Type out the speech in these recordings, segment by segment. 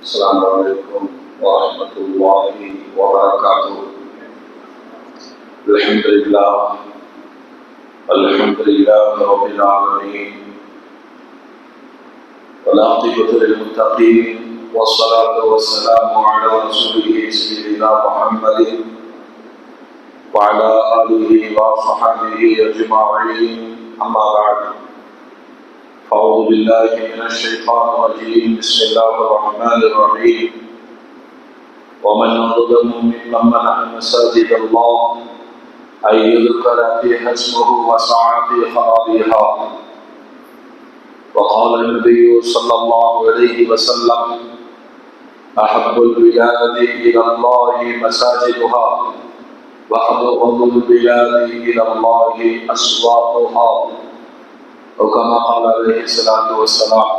السلام عليكم ورحمة الله وبركاته. الحمد لله رب العالمين، والعاقبة للمتقين، والصلاة والسلام على رسوله سيدنا محمد وعلى آله وصحبه أجمعين. أما بعد، أعوذ بالله من الشيطان الرجيم. بسم الله الرحمن الرحيم. ومن أظلم ممن منع مساجد الله أن يذكر فيها اسمه وسعى في خرابها. وقال النبي صلى الله عليه وسلم: أحب البلاد إلى الله مساجدها، وأبغض البلاد إلى الله أسواقها، وكما قال عليه الصلاة والسلام: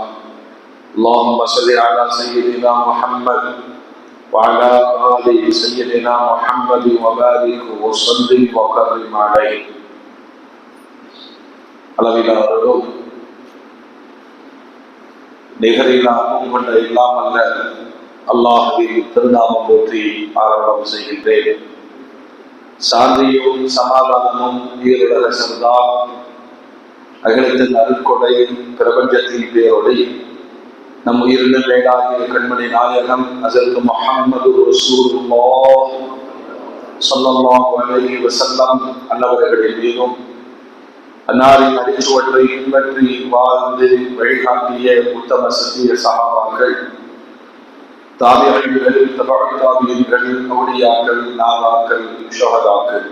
اللهم صل على سيدنا محمد وعلى آل سيدنا محمد وبارك وسلم وكرم عليه. அளவிலாரும் நிகரிலாகவும் கொண்ட இல்லாமல்ல அல்லாஹ்வின் திருநாமம் போற்றி ஆரம்பம் செய்கின்றேன். சாந்தியும் சமாதானமும் ஈருலக சர்தார் அகிலத்தின் அருட்கொடை பிரபஞ்சத்தின் பேரொடை நம் உயிரின மேலாகிய கண்மணி நாயகம் ஹஸரத் முஹம்மது ரசூலுல்லாஹ் ஸல்லல்லாஹு அலைஹி வஸல்லம் அன்னவர்களின் மீதும், அன்னாரின் அடிச்சுவற்றை பின்பற்றி வாழ்ந்து வழிகாட்டிய உத்தம சத்திய சஹாபாக்கள், தாபிஈன்கள், தபஅ தாபிஈன்கள், அவுலியாக்கள், நாதாக்கள், ஷுஹதாக்கள்,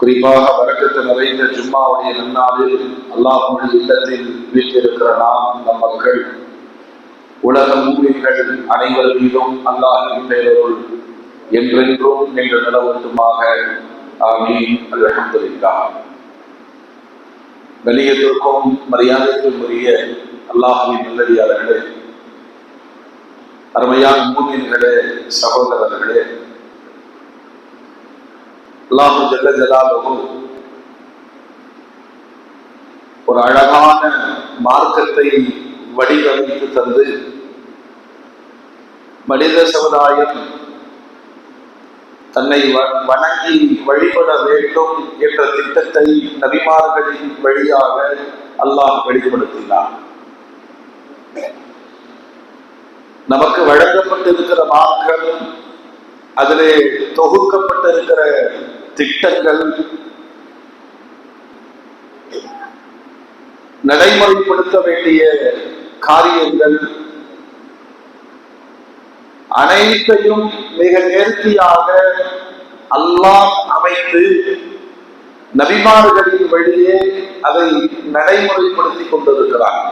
குறிப்பாக வரக்கத்து நிறைந்த ஜும்மாவுடைய நன்னாளில் அல்லாஹ்வுடைய இல்லத்தில் வீட்டிருக்கிற நாம், நம் மக்கள், உலக மூமின்கள் அனைவர் மீதும் அல்லாஹ்வின் பெயருள் என்றென்றும் நின்று நிலவட்டுமாக. ஆமீன். அல்ஹம்துலில்லாஹ். கண்ணியத்திற்கும் மரியாதைக்கும் உரிய அல்லாஹ்வின் நல்லடியார்களே, அருமையான மூமின்களே, சகோதரர்களே, அல்லாஹ் ஜல்ல ஜலாலுஹு ஒரு அழகான மார்க்கத்தை வடிவமைத்து தந்து மனித சமுதாயம் தன்னை வணங்கி வழிபட வேண்டும் என்ற திட்டத்தை நபிமார்களின் வழியாக அல்லாஹ் வெளிப்படுத்தினார். நமக்கு வழங்கப்பட்டிருக்கிற மார்க்கம், அதிலே தொகுக்கப்பட்டிருக்கிற திட்டங்கள், நடைமுறைப்படுத்த வேண்டிய காரியங்கள் அனைத்தையும் மிக நேர்த்தியாக அல்லாஹ் அமைத்து நபிமார்களின் வழியே அதை நடைமுறைப்படுத்திக் கொண்டிருக்கிறார்.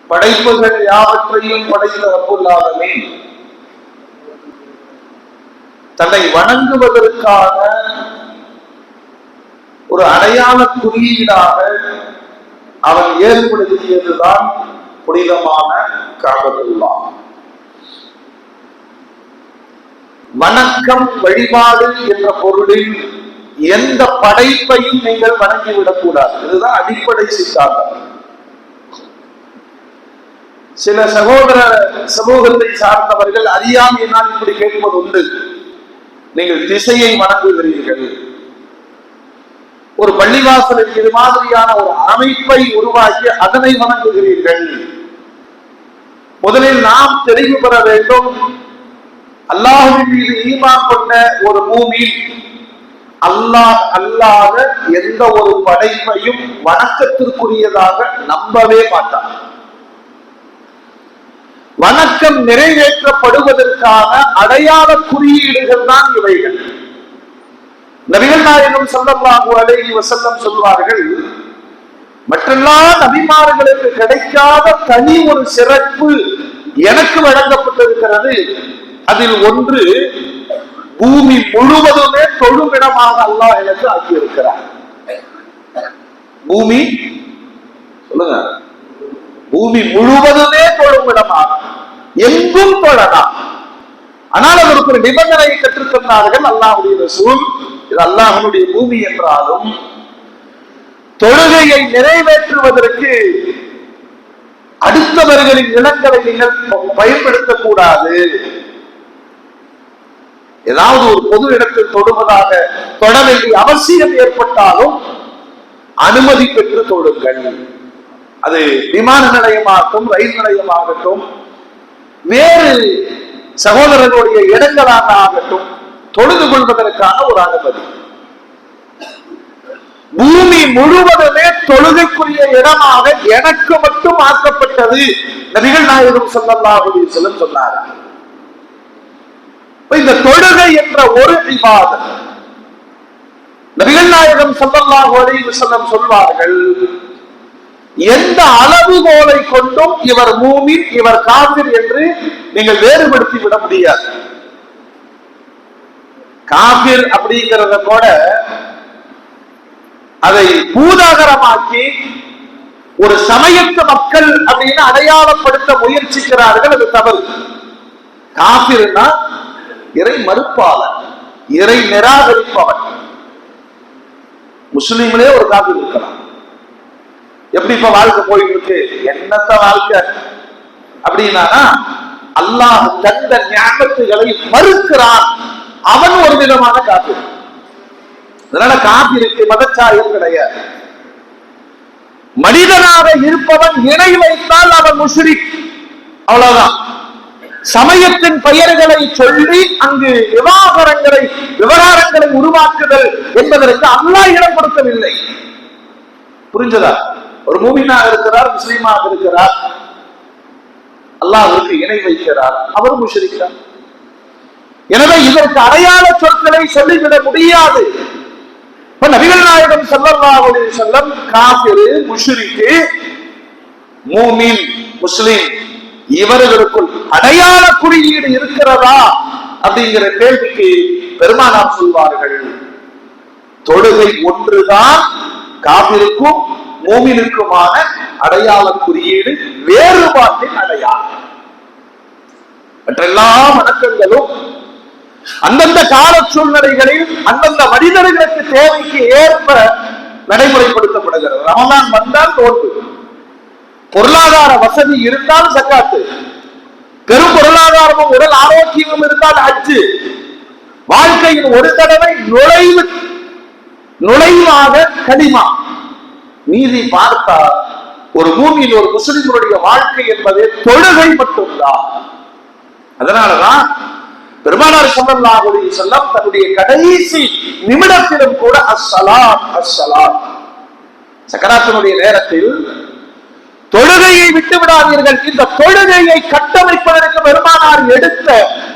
படைப்புகள் யாவற்றையும் படைத்த ரப்புல் ஆலமீன் தன்னை வணங்குவதற்கான ஒரு அடையாள குறியீடாக அவன் ஏற்படுத்தியதுதான் புனிதமான கஅபத்துல்லாஹ். வணக்கம், வழிபாடு என்ற பொருளில் எந்த படைப்பையும் நீங்கள் வணங்கிவிடக் கூடாது. இதுதான் அடிப்படை சித்தாந்தம். சில சகோதர சமூகத்தை சார்ந்தவர்கள் அறியாமையினால் இப்படி கேட்பது உண்டு. நீங்கள் திசையை வணங்குகிறீர்கள், ஒரு பள்ளிவாசலில் இது மாதிரியான ஒரு அமைப்பை உருவாக்கி அதனை வணங்குகிறீர்கள். முதலில் நாம் தெளிவு பெற வேண்டும், அல்லாஹ்வின் மீது ஈமான் கொண்ட ஒரு மூமின் அல்லாஹ் அல்லாத எந்த ஒரு படைப்பையும் வணக்கத்திற்குரியதாக நம்பவே மாட்டார். வணக்கம் நிறைவேற்றப்படுவதற்கான அடையாள குறியீடுகள் தான் இவைகள். நபிகள் நாயகம் ஸல்லல்லாஹு அலைஹி வஸல்லம் சொல்வார்கள், மற்றெல்லா நபிமார்களுக்கு கிடைக்காத தனி ஒரு சிறப்பு எனக்கு வழங்கப்பட்டிருக்கிறது. அதில் ஒன்று, பூமி முழுவதுமே தொழுமிடமாக அல்லாஹ் எனக்கு ஆக்கியிருக்கிறார். பூமி சொல்லுங்க, பூமி முழுவதுமே தொழுமிடமாக, எங்கும் தொழலாம். ஆனால் அதற்கு ஒரு நிபந்தனையை கற்றுத்தந்தார்கள் அல்லாஹ்வுடைய ரசூல். இது அல்லாஹ்வுடைய பூமி என்றாலும் தொழுகையை நிறைவேற்றுவதற்கு அடுத்தவர்களின் இனங்களை நீங்கள் பயன்படுத்தக்கூடாது. ஏதாவது ஒரு பொது இடத்தில் தொடுவதாக தொட வேண்டிய அவசியம் ஏற்பட்டாலும் அனுமதி பெற்று தொழுங்கள். அது விமான நிலையமாகட்டும், ரயில் நிலையமாகட்டும், வேறு சகோதரர்களுடைய இடங்களாக ஆகட்டும், தொழுது கொள்வதற்கான ஒரு அனுமதி. பூமி முழுவதுமே தொழுகைக்குரிய இடமாக எனக்கு மட்டும் ஆக்கப்பட்டது நபிகள் நாயகம் ஸல்லல்லாஹு அலைஹி வஸல்லம் சொன்னார். இந்த தொழுகை என்ற ஒரு இபாதத், நபிகள் நாயகம் ஸல்லல்லாஹு அலைஹி வஸல்லம் சொல்வார்கள், எந்த அளவுகோலை கொண்டும் இவர் மூமின் இவர் காஃபிர் என்று நீங்கள் வேறுபடுத்தி விட முடியாது. காஃபிர் அப்படிங்கிறத கூட அதை பூதாகரமாக்கி ஒரு சமயத்து மக்கள் அப்படின்னு அடையாளப்படுத்த முயற்சிக்கிறார்கள். அது தவறு. காஃபிர்னா இறை மறுப்பாளர், இறை நிராகரிப்பவன். முஸ்லிம்களே ஒரு காஃபிர் இருக்கலாம். எப்படி இப்ப வாழ்க்கை போயிட்டு இருக்கு, என்னத்த வாழ்க்கை அப்படின்னா அல்லாஹ் தந்த ஞாபகங்களை மறுக்கிறான், அவன் ஒரு விதமான காஃபிர். அதனால காஃபிருக்கு மதச்சாயம் கிடையாது. மனிதனாக இருப்பவன் இணை வைத்தால் அவன் முஷ்ரிக், அவ்வளவுதான். சமயத்தின் பெயர்களை சொல்லி அங்கு விவகாரங்களை உருவாக்குதல் என்பதற்கு அல்லாஹ் இடம் கொடுக்கவில்லை. புரிஞ்சதா? ஒரு மூமினாக இருக்கிறார், முஸ்லீமாக இருக்கிறார், அல்லாஹ்வுக்கு இணை வைக்கிறார், அவர் முஷ்ரிக் தான். எனவே இதற்கு அடையாள சொற்களை சொல்லிவிட முடியாது. நபிகள் நாயகம் ஸல்லல்லாஹு அலைஹி வஸல்லம் காஃபிர், முஷ்ரிக், மூமின், முஸ்லிம் இவர்களுக்குள் அடையாள குறியீடு இருக்கிறதா அப்படிங்கிற கேள்விக்கு பெருமானார் சொல்வார்கள், தொழுகை ஒன்றுதான் காஃபிருக்கும் மூமினுக்குமான அடையாள குறியீடு, வேறுபாட்டின் அடையாளம். மற்றெல்லா வணக்கங்களும் அந்தந்த கால சூழ்நிலைகளில் அந்தந்த மனிதர்களுக்கு தேவைக்கு ஏற்ப நடைமுறைப்படுத்தப்படுகிறது. ரமலான் வந்தால் நோன்பு, பொருளாதார வசதி இருந்தால் சக்காத்து, பெரும் பொருளாதாரமும் உடல் ஆரோக்கியமும் இருந்தால் ஹஜ்ஜு, வாழ்க்கையின் ஒரு தடவை நுழைவாக கலிமா. நீதி பார்த்தா ஒரு பூமியில் ஒரு முஸ்லிம்களுடைய வாழ்க்கை என்பதே தொழுகை மட்டும்தான். அதனாலதான் பெருமானார் ஸல்லல்லாஹு அலைஹி வஸல்லம் தன்னுடைய கடைசி நிமிடத்திலும் கூட அஸ்ஸலாத் அஸ்ஸலாத், சக்கராத்தினுடைய நேரத்தில் தொழுகையை விட்டு விடாதீர்கள். இந்த தொழுகையை கட்டமைப்பதற்கு பெருமானார் எடுத்த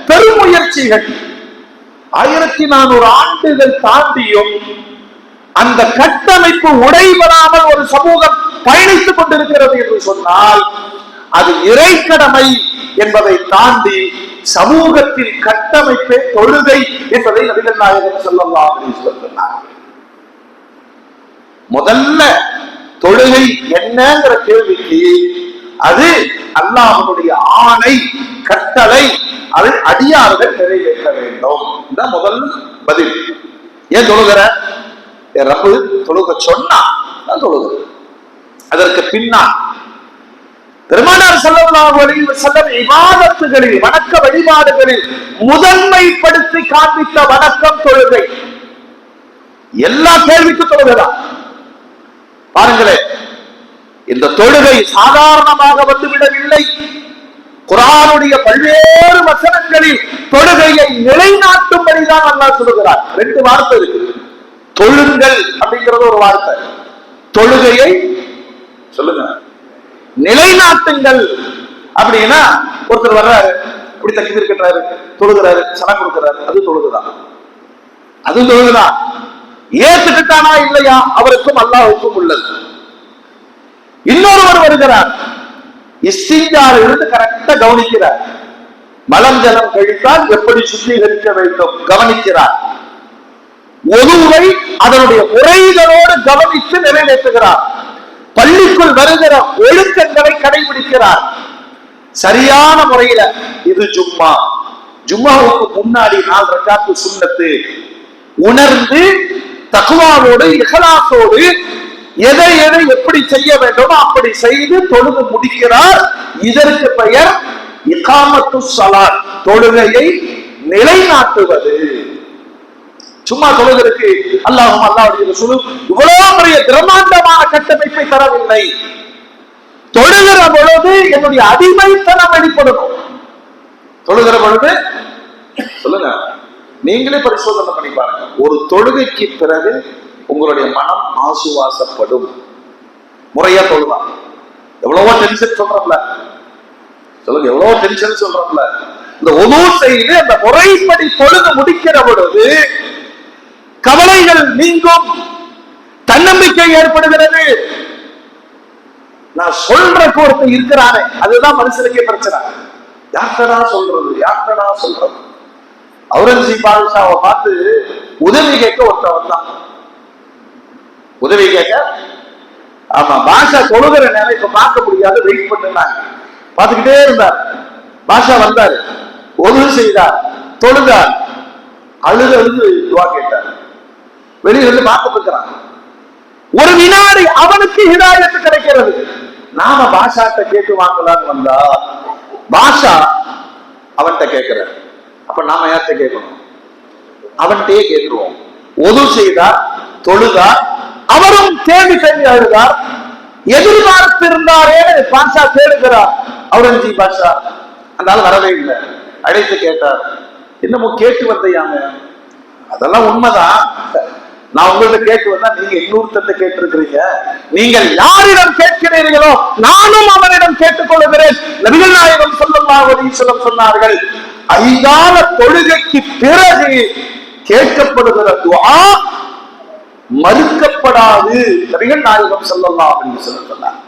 பெருமுயற்சிகள் 1400 ஆண்டுகள் தாண்டியும் அந்த கட்டமைப்பு உடைபடாமல் ஒரு சமூகம் பயணித்துக் கொண்டிருக்கிறது என்று சொன்னால் அது இறைக்கடமை என்பதை தாண்டி சமூகத்தின் கட்டமைப்பே தொழுகை என்பதை நபிகள் நாயகம் ஸல்லல்லாஹு அலைஹி வஸல்லம் சொன்னார். முதல்ல தொழுகை என்னங்கிற கேள்விக்கு அது அல்லாஹ்வுடைய ஆணை, கட்டளை, அதை அடியார்கள் நிறைவேற்ற வேண்டும். இந்த முதல் பதில். ஏன் தொழுகிற? ரப்பு தொழுக சொன்னா நான் தொழுகிறேன். அதற்கு பின்னால் பெருமானார் ஸல்லல்லாஹு அலைஹி வஸல்லம் இபாதத்துகளில், வணக்க வழிபாடுகளில் முதன்மைப்படுத்தி காண்பித்த வணக்கம் தொழுகை. எல்லா கேள்விக்கும் தொழுகைதான். பாருங்களேன், இந்த தொழுகை சாதாரணமாக வந்துவிடவில்லை. குர்ஆனுடைய பல்வேறு வசனங்களில் தொழுகையை நிலைநாட்டும்படிதான் அல்லாஹ் சொல்லுகிறார். 2 வார்த்தை இருக்கு. தொழுங்கள் அப்படிங்கிறது ஒரு வார்த்தை, தொழுகையை சொல்லுங்க நிலைநாட்டுங்கள் அப்படின்னா ஒருத்தர் வர்றாரு, இப்படி தக்பீர் கட்டுறாரு, தொழுகிறாரு, சலாம் கொடுக்கிறாரு, அது தொழுகுதான். அது தொழுகுதான். ஏத்துக்கிட்டானா இல்லையா அவருக்கும் அல்லாஹ்வுக்கும் உள்ளது. இன்னொருவர் வருகிறார், இஸ்திஞ்சால இருந்து கரெக்டா கவனிக்கிறார், மலம் ஜலம் கழித்தால் எப்படி சுத்திகரிக்க வேண்டும் கவனிக்கிறார், ஒருவை அதனுடைய முறைகளோடு கவனித்து நிறைவேற்றுகிறார், பள்ளிக்குள் வருகிற ஒழுக்கங்களை கடைபிடிக்கிறார் சரியான முறையில. இது ஜும்மா, ஜும்மாவுக்கு முன்னாடி 4 ரக்காத்து சுன்னத்து உணர்ந்து தக்வாவோடு இஹ்லாஸோடு எதை எதை எப்படி செய்ய வேண்டுமோ அப்படி செய்து தொழுது முடிக்கிறார். இதற்கு பெயர் இகாமத்து ஸலாத், தொழுகையை நிலைநாட்டுவது. சும்மா தொழுகிறதுக்கு அல்லாஹ்வும் அல்லாஹ்வுடைய ரசூலும் இவ்வளவு பெரிய பிரம்மாண்டமான கட்டமைப்பை தரவில்லை. தொழுகிற பொழுது என்னுடைய அடிமைத்தனம் வெளிப்படணும். தொழுகிற பொழுது சொல்லுங்க, நீங்களே பரிசோதனை பண்ணி பாருங்க. ஒரு தொழுகைக்கு பிறகு உங்களுடைய மனம் ஆசுவாசப்படும். முறையா தொழுதான். எவ்வளவோ டென்ஷன் சொல்றோம்ல, சொல்லுங்க, எவ்வளவோ டென்ஷன் சொல்றோம்ல. இந்த ஒவ்வொரு செய்து அந்த முறைப்படி தொழுது முடிக்கிற பொழுது கவலைகள் நீங்கும், தன்னம்பிக்கை ஏற்படுகிறது. நான் சொல்ற கோர்த்து இருக்கிறானே, அதுதான் மனுஷனுக்கே பிரச்சனை. யார்டா சொல்றது. அவுரங்கசீப் பாதுஷாவை பார்த்து உதவி கேட்க ஒருத்தன் வந்தான். உதவி கேட்க, ஆமா, பாஷா தொழுகிற நேரம் இப்ப பார்க்க முடியாது, வெயிட் பண்ணுனாங்க. பார்த்துக்கிட்டே இருந்தார். பாஷா வந்தாரு, உதவி செய்தார், தொழுதார், அழுது துவா கேட்டார். வெளியிலிருந்து பார்த்துட்டு இருக்கிறான். ஒரு வினாடி அவனுக்கு ஹிதாயத்து கிடைக்கிறது. நாம பாஷாட்ட கேட்டு வாங்கலான்னு வந்தா பாஷா அவன்கிட்ட கேட்கிற. அப்ப நாம யார்கிட்ட கேட்கணும்? அவன்கிட்டயே கேட்கிறோம். ஒது செய்தார், தொழுதார், அவரும் தேடி அழுதார். எதிர்பார்த்திருந்தாரே பாஷா தேடுகிறார். அவுரங்கசீப் பாஷா அந்த ஆள் வரவே இல்லை. அழைத்து கேட்டார், என்னமோ கேட்டு வந்தையாங்க. அதெல்லாம் உண்மைதான், நான் உங்கள்ட்ட கேட்டு வந்தா நீங்க இன்னொருத்த கேட்டு இருக்கிறீங்க. நீங்கள் யாரிடம் கேட்கிறீர்களோ நானும் அவரிடம் கேட்டுக் கொள்கிறேன். நபிகள் நாயகம் ஸல்லல்லாஹு அலைஹி வஸல்லம் சொன்னார்கள், ஐந்தான தொழுகைக்கு பிறகு கேட்கப்படுகிற துஆ மறுக்கப்படாது. நபிகள் நாயகம் ஸல்லல்லாஹு அலைஹி வஸல்லம் சொன்னார்.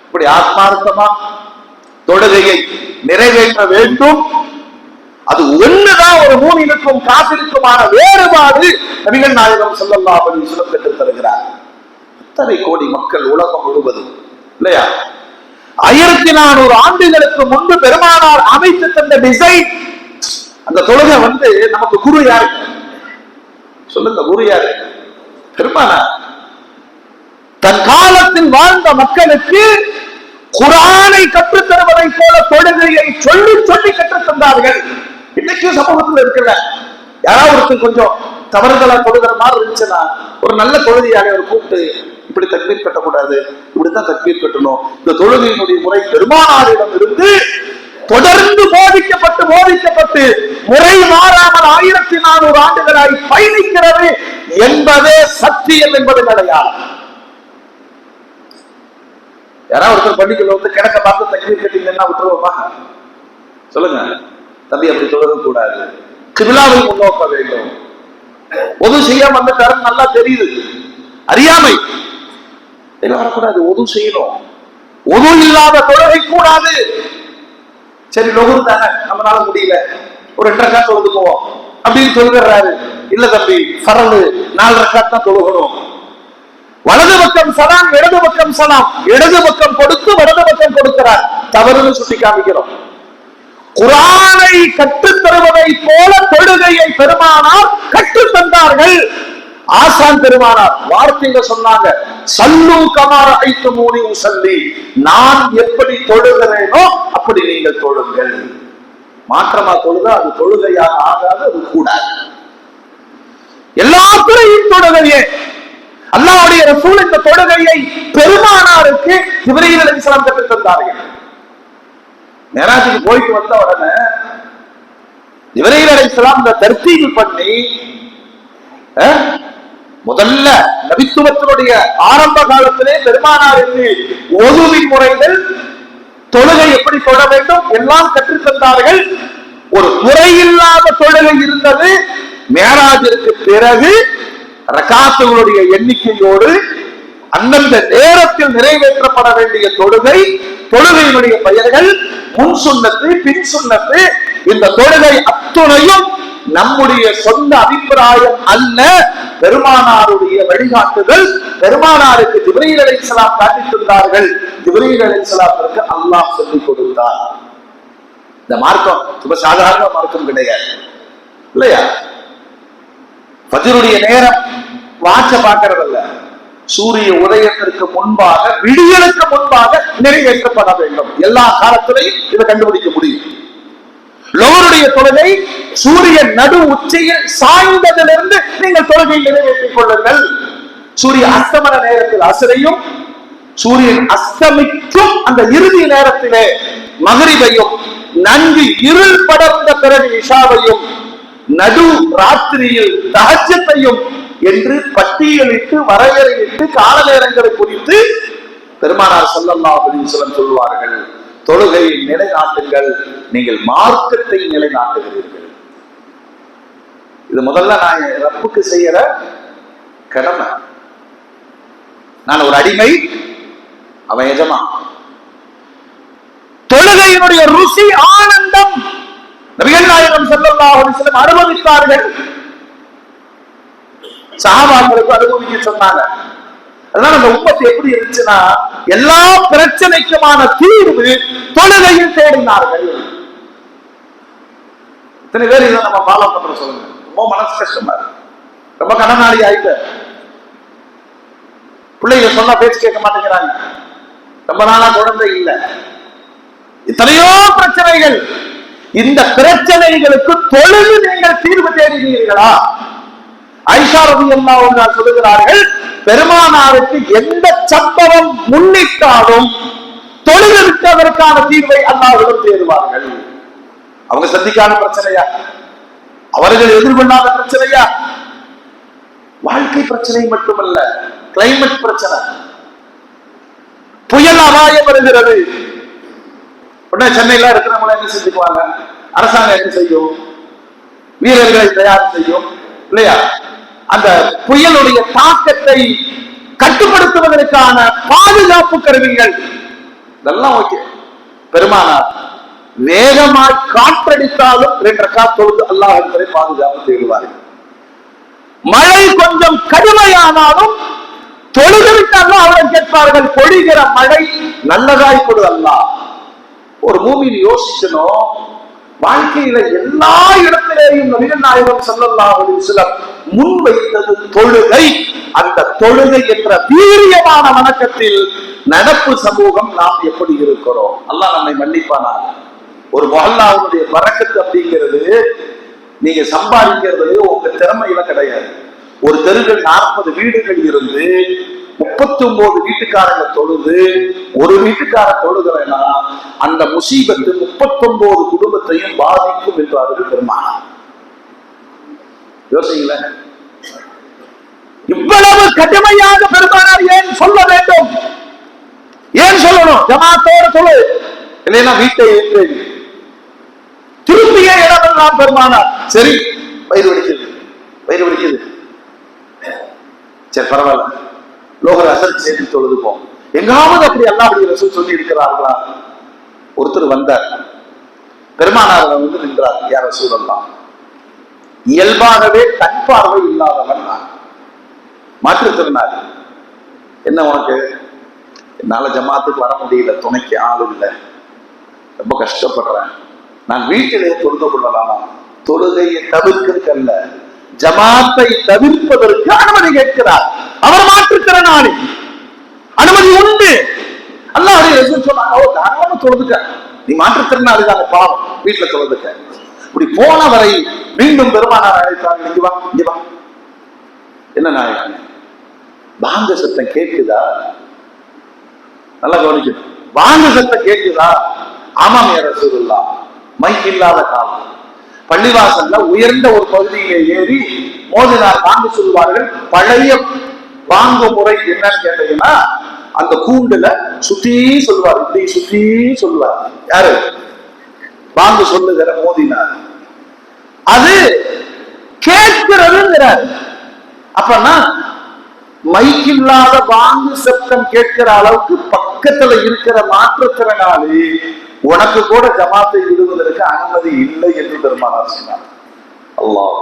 இப்படி ஆத்மார்த்தமா தொழுகையை நிறைவேற்ற வேண்டும். அது ஒண்ணுதான் ஒரு மூமினுக்கும் காஃபிருக்குமான வேறுபாடு. நபிகள் நாயகம் ஸல்லல்லாஹு அலைஹி வஸல்லம் பெற்றுத் தருகிறார். அத்தனை கோடி மக்கள் உலகம் முழுவதும் இல்லையா, 1400 ஆண்டுகளுக்கு முன்பு பெருமானார் அமைத்து தந்த டிசைன். அந்த தொழுகை நமக்கு குரு யாரு? சொல்லுங்க, குரு யாரு? பெருமானார். தன் காலத்தில் வாழ்ந்த மக்களுக்கு குர்ஆனை கற்றுத் தருவதை போல தொழுகையை சொல்லி சொல்லி கற்றுத் தந்தார்கள். இன்னைக்கு சமூகத்தில் இருக்கிற யாராவது கொஞ்சம் தவறுதலா தொழுகிற மாதிரி இருந்துச்சுன்னா ஒரு நல்ல தொழுகையாக ஒரு கூப்பிட்டு, இப்படி தக்பீர் கட்டக்கூடாது, இப்படித்தான் தக்பீர் கட்டணும். இந்த தொழுகையினுடைய முறை பெருமானாரிடம் இருந்து தொடர்ந்து போதிக்கப்பட்டு முறை மாறாமல் 1400 ஆண்டுகளாய் பயணிக்கிறது என்பதே சத்தியம் என்பது கிடையாது. யாராவது ஒருத்தர் பள்ளிக்குள்ள கிழக்க பார்த்து தக்பீர் கட்டிங்கன்னா விட்டுருவோமா? சொல்லுங்க தம்பி, அப்படி தொழுக கூடாது. கிபிலாவை முன்னோக்க வேண்டும். ஒது செய்யாம அந்த தரம் நல்லா தெரியுது, அறியாமை வரக்கூடாது. ஒது செய்யணும். ஒது இல்லாத தொழுகை கூடாது. சரி, லொகுரு தானே, நம்மளால முடியல, ஒரு 2 ரக்காத் தொழுது போவோம் அப்படின்னு தொழுகிறாரு. இல்ல தம்பி, ஃபர்லு 4 ரக்காத் தான் தொழுகணும். வலது பக்கம் சலாம், இடது பக்கம் சலாம், இடது பக்கம் கொடுத்து வலது பக்கம் கொடுக்கிறார். தவறுன்னு சுட்டி காமிக்கிறோம். குர்ஆனை கற்றுத் தருவதை போல தொழுகையை பெருமானார் கற்றுத் தந்தார்கள். ஆசான் பெருமானார் வார்த்தைங்க சொன்னாங்க, சல்லு கமா ரஅய்துமூனி உஸல்லி, நான் எப்படி தொழுகிறேனோ அப்படி நீங்கள் தொழுங்கள். மாற்றமா தொழுதா அது தொழுகையாக ஆகாது, அது கூடாது. எல்லா துறையும் தொழுகையே. அல்லாஹ்வுடைய ரசூல் இந்த தொழுகையை பெருமானாருக்கு ஜிப்ரீல் அலைஹிஸ்ஸலாம் கற்றுத் தந்தார்கள். மேராஜுக்கு போயிட்டு வந்த உடனே ஜிப்ரீல் அலைஹிஸ்ஸலாம் இந்த தர்தீப் பண்ணி முதல்ல நபித்துவத்தினுடைய ஆரம்ப காலத்திலே பெருமானாருக்கு ஒதுவின் முறைகள், தொழுகை எப்படி தொழ வேண்டும் எல்லாம் கற்றுத் தந்தார்கள். ஒரு முறையில்லாத தொழுகை இருந்தது. மேராஜிற்கு பிறகு ரகாத்துகளுடைய எண்ணிக்கையோடு அந்தந்த நேரத்தில் நிறைவேற்றப்பட வேண்டிய தொழுகையினுடைய பெயர்கள் முன் சுன்னத்து, பின் சுன்னத்து. இந்த தொழுகை அத்துணையும் நம்முடைய சொந்த அபிப்பிராயம் அல்ல, பெருமானாருடைய வழிகாட்டுதல். பெருமானாருக்கு ஜிப்ரீல் அலைஹிஸ்ஸலாம் காட்டித் தந்தார்கள். ஜிப்ரீல் அலைஹிஸ்ஸலாத்திற்கு அல்லாஹ் சொல்லிக் கொடுத்தார். இந்த மார்க்கம் சும்மா சாதாரண மார்க்கம் கிடையாது இல்லையா? ஃபஜ்ருடைய நேரம் வாட்ச பார்க்கறதல்ல, சூரிய உதயத்திற்கு முன்பாக, விடியலுக்கு முன்பாக நிறைவேற்றப்பட வேண்டும். எல்லா காலத்திலையும் இதை கண்டுபிடிக்க முடியும். லோருடைய தொழுகை சூரியன் நடு உச்சியில் சாய்ந்ததிலிருந்து நீங்கள் தொழுகை நிறைவேற்றிக் கொள்ளுங்கள். சூரிய அஸ்தமன நேரத்தில் அசரையும், சூரியன் அஸ்தமிக்கும் அந்த இறுதி நேரத்திலே மகரிபையும், நன்கு இருள் படர்ந்த பிறகு இஷாவையும், நடு ராத்திரியில் தஹஜ்ஜத்தையும் என்று பட்டியலிட்டு வரையறையிட்டு கால நேரங்களை குறித்து பெருமானார் ஸல்லல்லாஹு அலைஹி வஸல்லம் சொல்வார்கள், தொழுகையை நிலைநாட்டுங்கள், நீங்கள் மார்க்கத்தை நிலைநாட்டுகிறீர்கள். இது முதல்ல நான் ரப்புக்கு செய்யற கடமை. நான் ஒரு அடிமை, அவன் எஜமா. தொழுகையினுடைய ருசி, ஆனந்தம் நபிகள் நாயகம் ஸல்லல்லாஹு அலைஹி வஸல்லம் அனுபவித்தார்கள், சஹாபாக்களுக்கு அனுபவிக்க சொன்னாங்க. அதனால அந்த உம்மத்து எப்படி இருந்துச்சுன்னா, எல்லா பிரச்சனைக்குமான தீர்வு தொழுகையில் தேடினார்கள். இத்தனை பேர் இதை நம்ம ஃபாலோ பண்ற சொல்லுங்க. ரொம்ப மனசு கஷ்டமா இருக்கு. ரொம்ப கடனாளி ஆயிட்டு பிள்ளைங்க சொன்னா பேச்சு கேட்க மாட்டேங்கிறாங்க. ரொம்ப நாளா குழந்தை இல்லை. எத்தனையோ பிரச்சனைகள். இந்த பிரச்சனைகளுக்கு தொழுது நீங்கள் தீர்வு தேடினீர்களா? ஆயிஷா ரலியல்லாஹு அன்ஹா சொல்லுகிறார்கள், பெருமானாருக்கு எந்த சம்பவம் முன்னிட்டாலும் தொழுது விட்டதற்கான தீர்வை அல்லாஹ்விடம் தேடுவார்கள். அவங்க சந்திக்காத பிரச்சனையா? அவர்கள் எதிர்கொள்ளாத பிரச்சனையா? வாழ்க்கை பிரச்சனை மட்டுமல்ல, கிளைமேட் பிரச்சனை. புயல் அபாயம் வருகிறது. உடனே சென்னையில இருக்கிறவங்க என்ன செஞ்சுக்குவாங்க? அரசாங்கம் என்ன செய்யும்? வீரர்களை தயார் செய்யும் இல்லையா? அந்த புயலுடைய தாக்கத்தை கட்டுப்படுத்துவதற்கான பாதுகாப்பு கருவிகள் இதெல்லாம் ஓகே. பெருமானார் வேகமாய் காற்றடித்தாலும் 2 ரக்காத் தொழுது அல்லாஹ்விடத்திலே பாதுகாப்பு தேடுவார்கள். மழை கொஞ்சம் கடுமையானாலும் தொழுது விட்டாலும் அவர்கள் கேட்பார்கள், பொழிகிற மழை நல்லதாய் கொடு அல்லாஹ். ஒரு மூமின் யோசிக்கணும், வாழ்க்கையில எல்லா இடத்திலேயும் நபிகள் நாயகம் ஸல்லல்லாஹு அலைஹி வஸல்லம் முன்வைத்தது தொழுகை. அந்த தொழுகை என்ற வீரியமான வணக்கத்தில் நடப்பு சமூகம் நாம் எப்படி இருக்கிறோம்? அல்லாஹ் நம்மை மன்னிப்பானாக. ஒரு மஹல்லாவுடைய பரக்கத்து அப்படிங்கிறது நீங்க சம்பாதிக்கிறது உங்க திறமையில கிடையாது. ஒரு தெருவில் 40 வீடுகள் இருந்து 39 வீட்டுக்காரங்க தொழுது ஒரு வீட்டுக்கார தொழுகிறேன்னா அந்த முசீபத்து 39 குடும்பத்தையும் பாதிக்கும் என்றார்கள் பெருமானார். யோசிங்கள, இவ்வளவு கடுமையாக பெருமானார் ஏன் சொல்ல வேண்டும்? ஏன் சொல்லணும்? ஜமாத்தோட தொழு, இல்லைன்னா வீட்டை ஏற்று திருப்பிய இடமெல்லாம் பெருமானார். சரி, வயிறு வலிக்குது, சரி பரவாயில்ல, லோகர் அசல் செய்து தொழுதுப்போம். எங்காவது அப்படி அல்லாஹ்வுடைய ரசூல் சொல்லி இருக்கிறார்களா? ஒருத்தர் வந்தார், பெருமானார் வந்து நின்றார். யா ரசூலல்லாஹ், இயல்பாகவே கண் பார்வை இல்லாதவன் நான், மாற்றுத்திறனாளி. என்ன உனக்கு? என்னால ஜமாத்துக்கு வர முடியல, துணைக்கு ஆள் இல்லை, ரொம்ப கஷ்டப்படுறேன், நான் வீட்டிலே தொழுது கொள்ளலாமா? தொழுகையை தவிர்க்கல்ல, ஜமாத்தை தவிர்ப்பதற்கு அனுமதி கேட்கிறார். அவர் மாற்றுத்திறனாளி, அனுமதி உண்டு. அல்லாஹ்வுடைய ரசூல் சொன்னாங்க, தொழுதுக்க, நீ மாற்றுத்திறனாளி தானே, பாவம், வீட்டுல தொழுதுக்க. இப்படி போனவரை மீண்டும் பெருமானார் அழைத்தாங்க, இங்க வா, இங்க வா. என்ன நாயகம், பாங்க சத்தம் கேட்குதா? நல்லா கவனிக்கணும், பாங்க சத்தம் கேட்குதா? ஆமாம் யா ரசூலுல்லாஹ். மைக் இல்லாத காலம், பள்ளிவாசல்ல உயர்ந்த ஒரு பகுதியிலே ஏறி மோதினார். வாங்க சொல்வார்கள். பழைய வாங்க முறை என்னன்னு கேட்டீங்கன்னா, அந்த கூண்டுல சுத்தி சொல்வார், இப்படி சுத்தி சொல்வார். யாரு? வாங்க சொல்லுகிற மோதினார். அது கேட்கிறதுங்கிறார். அப்பனா மைக் இல்லாத வாங்கு சத்தம் கேட்கிற அளவுக்கு பக்கத்துல இருக்கிற மாற்றுத்திறனாளி உனக்கு கூட ஜமாத்தை விடுவதற்கு அனுமதி இல்லை என்று பெருமானார் சொன்னார். அல்லாஹ்,